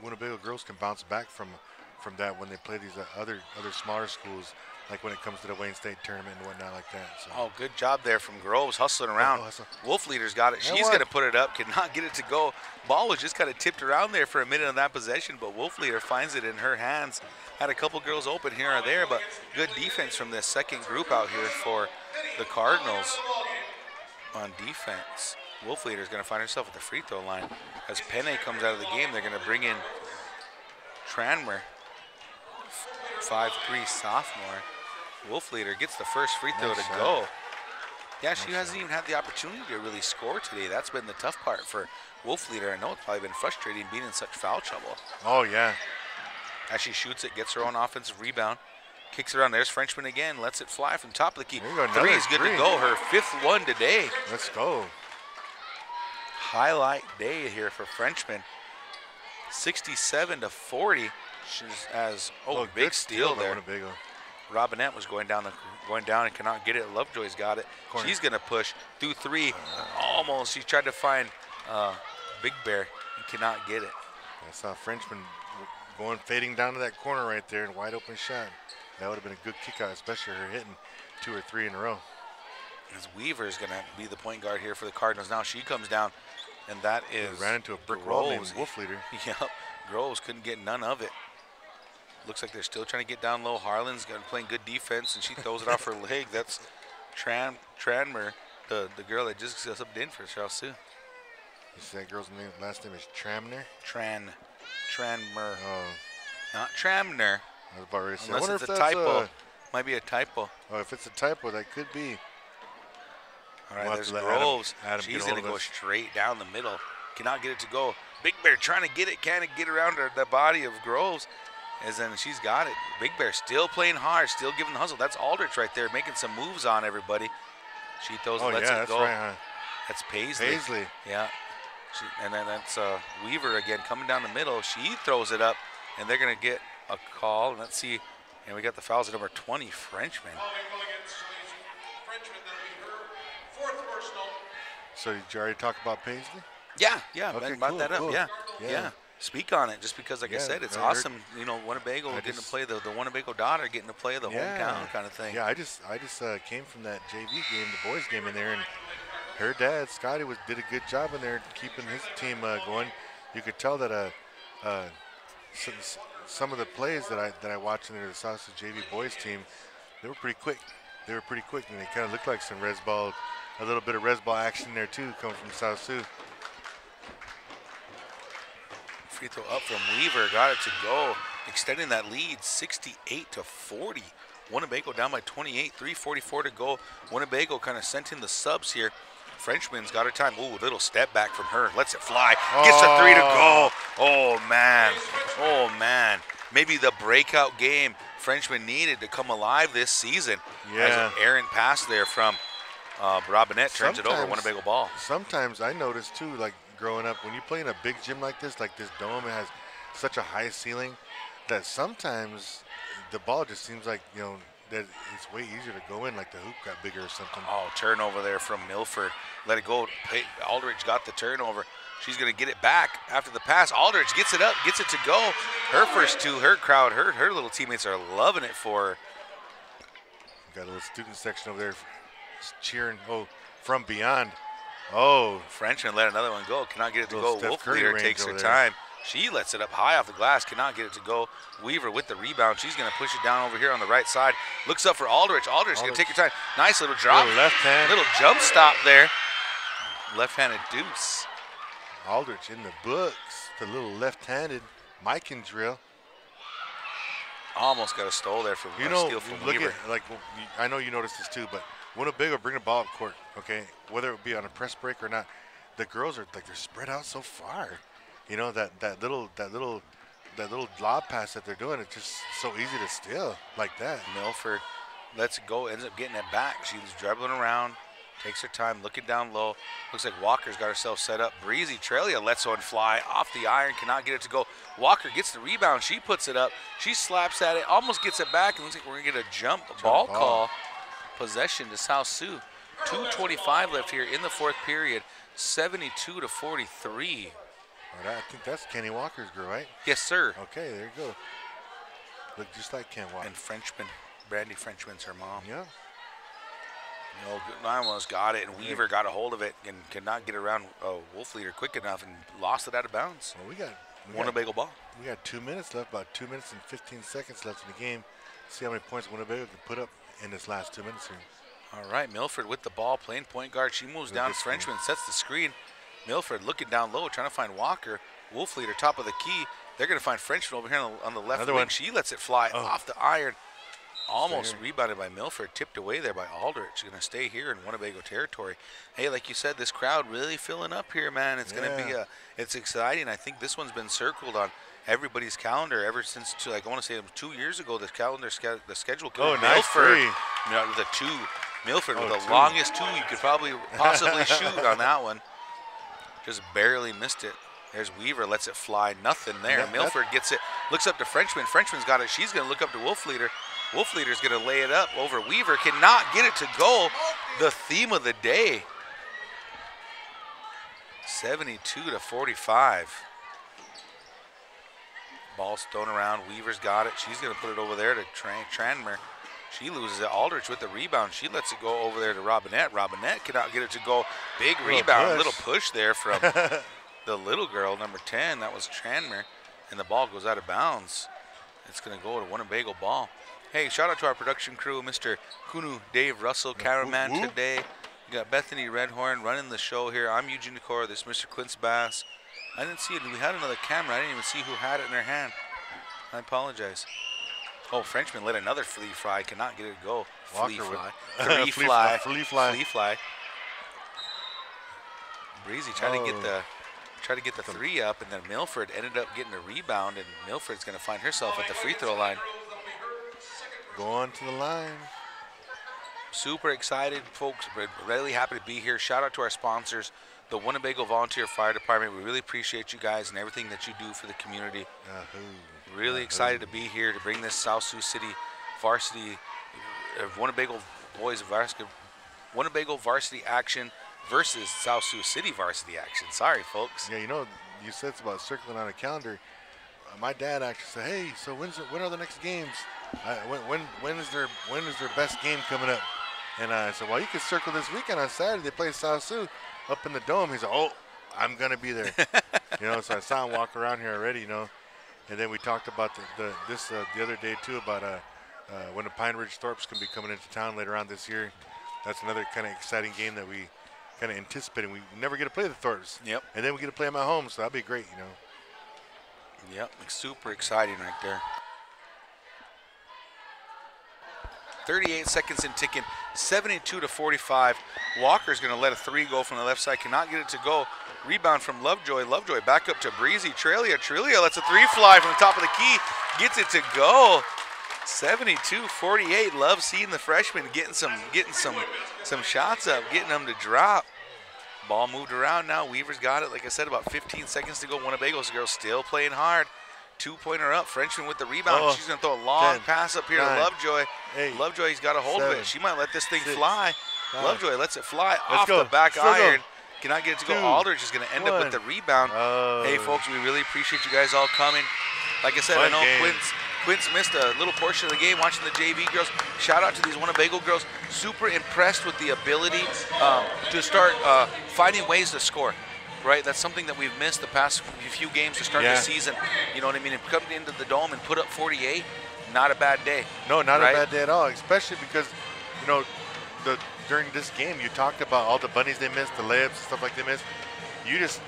Winnebago girls can bounce back from that when they play these other smaller schools, like when it comes to the Wayne State tournament and whatnot like that. So. Oh, good job there from Groves, hustling around. Wolf Leader's got it. She's going to put it up, cannot get it to go. Ball was just kind of tipped around there for a minute on that possession, but Wolf Leader finds it in her hands. Had a couple girls open here or there, but good defense from this 2nd group out here for the Cardinals on defense. Wolf Leader is going to find herself at the free throw line. As Penne comes out of the game, they're going to bring in Tranmer, 5'3" sophomore. Wolf Leader gets the first free throw to go. Yeah, she hasn't even had the opportunity to really score today. That's been the tough part for Wolfleader. I know it's probably been frustrating being in such foul trouble. Oh, yeah. As she shoots it, gets her own offensive rebound, kicks it around. There's Frenchman again, lets it fly from top of the key. Three is good to go, her 5th one today. Let's go. Highlight day here for Frenchman. 67-40. She's as big steal there. Winnebago. Robinette was going down and cannot get it. Lovejoy's got it. Corner. She's gonna push through 3. Almost. She tried to find Big Bear. He cannot get it. I saw Frenchman fading down to that corner right there and wide open shot. That would have been a good kick out, especially her hitting 2 or 3 in a row. As Weaver is gonna be the point guard here for the Cardinals. Now she comes down, and that is ran into a brick wall named Wolfleader. Yep. Groves couldn't get none of it. Looks like they're still trying to get down low. Harlan's playing good defense, and she throws it off her leg. That's Tranmer, the girl that just subbed in for Sioux. You see that girl's name? Last name is Tramner. Tranmer. Oh, Not Tramner. I was about ready to say. Unless I wonder it's if a that's typo. Might be a typo. Oh, if it's a typo, that could be. All right, We'll have there's to let Groves. Adam She's get a going to hold of go us. straight down the middle. Cannot get it to go. Big Bear trying to get it. Can't get around the body of Groves. As then she's got it. Big Bear still playing hard, still giving the hustle. That's Aldrich right there making some moves on everybody. She throws it, lets it go. Right, huh? That's Paisley. Paisley. Yeah. And then that's Weaver again coming down the middle. She throws it up, and they're going to get a call. Let's see. And we got the fouls at number 20, Frenchman. So did you already talk about Paisley? Yeah, Okay, Ben brought cool, that up. cool. Yeah. Speak on it, just because, like I said, it's awesome. You know, Winnebago getting to play the Winnebago daughter, getting to play the hometown kind of thing. Yeah, I just came from that JV game, the boys game in there, and her dad Scotty did a good job in there keeping his team going. You could tell that some of the plays that I watched in there, the South JV boys team, they were pretty quick. They were pretty quick, and they kind of looked like some res ball, a little bit of res ball action there too, coming from South Sioux. Free throw up from Weaver, got it to go, extending that lead 68-40. Winnebago down by 28, 3:44 to go. Winnebago kind of sent in the subs here. Frenchman's got her time. Ooh, little step back from her. Lets it fly. Gets a 3 to go. Oh, man. Maybe the breakout game Frenchman needed to come alive this season. Yeah. As an errant pass there from Robinette turns it over. Winnebago ball. Sometimes I notice too, like growing up, when you play in a big gym like this dome, it has such a high ceiling that sometimes the ball just seems like, you know, that it's way easier to go in, like the hoop got bigger or something. Oh, turnover there from Milford. Let it go. Aldrich got the turnover. She's going to get it back after the pass. Aldrich gets it up, gets it to go. Her first two, her crowd, her little teammates are loving it for her. Got a little student section over there cheering, from beyond. Oh. Frenchman let another one go. Cannot get it to go. Steph Curry Wolfleader range takes her over there. time. She lets it up high off the glass. Cannot get it to go. Weaver with the rebound. She's going to push it down over here on the right side. Looks up for Aldrich. Aldrich going to take her time. Nice little drop. Little left hand. Little jump stop there. Left-handed deuce. Aldrich in the books. The little left-handed Mikan drill. Almost got a stole there from steal from look Weaver. at, I know you noticed this too, but Winnebago bring the ball up court, okay? Whether it be on a press break or not, the girls are they're spread out so far. You know, that little lob pass that they're doing, it's just so easy to steal like that. Milford lets it go, ends up getting it back. She's dribbling around, takes her time, looking down low. Looks like Walker's got herself set up. Breezy Trelia lets one fly off the iron, cannot get it to go. Walker gets the rebound. She puts it up. She slaps at it, almost gets it back, and looks like we're going to get a jump ball call. Possession to South Sioux. 2:25 left here in the fourth period. 72-43. All right, I think that's Kenny Walker's girl, right? Yes, sir. Okay, there you go. Look just like Ken Walker. And Frenchman, Brandy Frenchman's her mom. Yeah. You know, almost got it, and Weaver got a hold of it and could not get around Wolfleader quick enough and lost it out of bounds. Well, we got Winnebago ball. We got 2 minutes left, about 2 minutes and 15 seconds left in the game. See how many points Winnebago can put up in this last 2 minutes here. All right, Milford with the ball, playing point guard. She moves down. Frenchman sets the screen. Milford looking down low, trying to find Walker. Wolfleader, top of the key. They're going to find Frenchman over here on the left wing. She lets it fly off the iron. Almost rebounded by Milford, tipped away there by Aldrich. Going to stay here in Winnebago territory. Hey, like you said, this crowd really filling up here, man. It's going to be it's exciting. I think this one's been circled on everybody's calendar ever since, like I want to say it was 2 years ago. The schedule. Oh, nice three. The two. Milford with the longest two you could probably possibly shoot on that one. Just barely missed it. There's Weaver, lets it fly. Nothing there. Milford gets it, looks up to Frenchman. Frenchman's got it. She's going to look up to Wolfleader. Wolfleader's going to lay it up over Weaver. Cannot get it to go. The theme of the day. 72-45. Ball's thrown around. Weaver's got it. She's going to put it over there to Tranmer. She loses it. Aldrich with the rebound. She lets it go over there to Robinette. Robinette cannot get it to go. Big rebound. Little push there from the little girl, number 10. That was Tranmer. And the ball goes out of bounds. It's going to go to Winnebago ball. Hey, shout out to our production crew, Mr. Kunu, Dave Russell, cameraman today. We got Bethany Redhorn running the show here. I'm Eugene Decor. This is Mr. Clint's Bass. I didn't see it. We had another camera. I didn't even see who had it in their hand. I apologize. Oh, Frenchman let another flea fly. Cannot get it to go. Flea fly. Flea fly. Breezy trying to get the three up, and then Milford ended up getting a rebound, and Milford's going to find herself at the free throw line. Going to the line. Super excited, folks. We're really happy to be here. Shout out to our sponsors, the Winnebago Volunteer Fire Department. We really appreciate you guys and everything that you do for the community. Really excited to be here to bring this South Sioux City varsity, Winnebago boys Winnebago varsity action versus South Sioux City varsity action. Sorry, folks. Yeah, you know, you said it's about circling on a calendar. My dad actually said, "Hey, so when are the next games? When is their best game coming up?" And I said, "Well, you can circle this weekend on Saturday. They play South Sioux up in the dome." He's like, "Oh, I'm gonna be there." So I saw him walk around here already. And then we talked about the other day too about when the Pine Ridge Thorpes can be coming into town later on this year. That's another kind of exciting game that we kind of anticipating. We never get to play the Thorpes. Yep. And then we get to play them at home, so that'll be great. Yep, super exciting right there. 38 seconds in ticking, 72-45. Walker's going to let a three go from the left side, cannot get it to go. Rebound from Lovejoy. Lovejoy back up to Breezy. Trelia lets a three fly from the top of the key, gets it to go. 72-48. Love seeing the freshman getting some shots up, getting them to drop. Ball moved around now. Weaver's got it. Like I said, about 15 seconds to go. Winnebago's girl still playing hard. Two-pointer up. Frenchman with the rebound. She's going to throw a long pass up here to Lovejoy. Lovejoy's got a hold of it. She might let this thing fly. Lovejoy lets it fly off the back iron. Cannot get it to go. Aldrich is going to end up with the rebound. Hey, folks, we really appreciate you guys all coming. Like I said, I know Quint's missed a little portion of the game watching the JV girls. Shout out to these Winnebago girls. Super impressed with the ability to start finding ways to score. Right, that's something that we've missed the past few games to start the season. You know what I mean? And come into the dome and put up 48, not a bad day. No, not a bad day at all. Especially because, during this game you talked about all the bunnies they missed, the layups, stuff like they missed. You just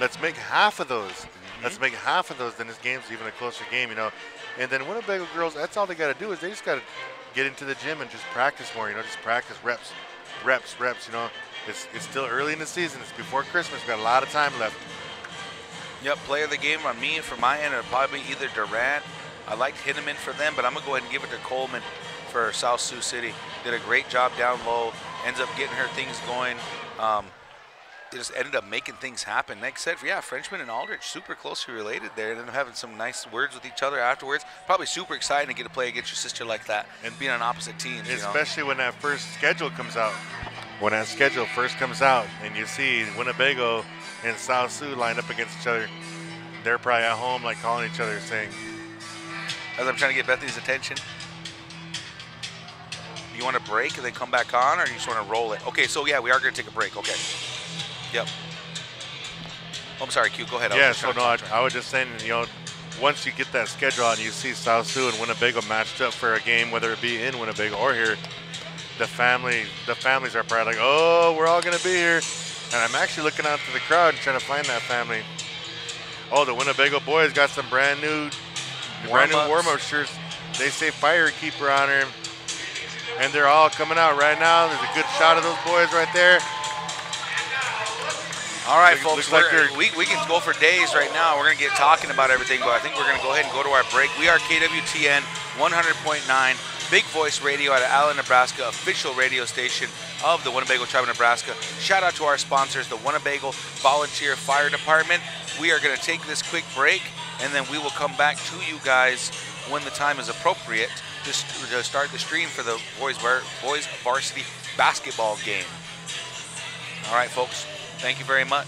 let's make half of those. Let's make half of those. Then this game's even a closer game. And then Winnebago girls, that's all they got to do is they just got to get into the gym and just practice more. Just practice reps. It's still early in the season. It's before Christmas. We've got a lot of time left. Yep, player of the game on me. For my end, it'll probably be either Durant. I liked Hinneman for them, but I'm going to go ahead and give it to Coleman for South Sioux City. Did a great job down low. Ends up getting her things going. They just ended up making things happen. Like I said, Frenchman and Aldrich, super closely related there. Ended up having some nice words with each other afterwards. Probably super exciting to get to play against your sister like that and being on opposite teams. Especially when that first schedule comes out. When that schedule first comes out and you see Winnebago and South Sioux lined up against each other, they're probably at home like calling each other saying. As I'm trying to get Bethany's attention. Do you want to break and then come back on, or do you just want to roll it? Okay, so yeah, we are going to take a break. Okay. Yep. Oh, I'm sorry, Q. Go ahead. I was just saying, once you get that schedule out and you see South Sioux and Winnebago matched up for a game, whether it be in Winnebago or here, the families are probably like, oh, we're all going to be here. And I'm actually looking out to the crowd and trying to find that family. Oh, the Winnebago boys got some brand new warm-up shirts. They say Firekeeper on them. And they're all coming out right now. There's a good shot of those boys right there. All right, folks, looks like we can go for days right now. We're going to get talking about everything, but I think we're going to go ahead and go to our break. We are KWTN 100.9, Big Voice Radio out of Allen, Nebraska, official radio station of the Winnebago Tribe of Nebraska. Shout out to our sponsors, the Winnebago Volunteer Fire Department. We are going to take this quick break, and then we will come back to you guys when the time is appropriate to start the stream for the boys varsity basketball game. All right, folks. Thank you very much.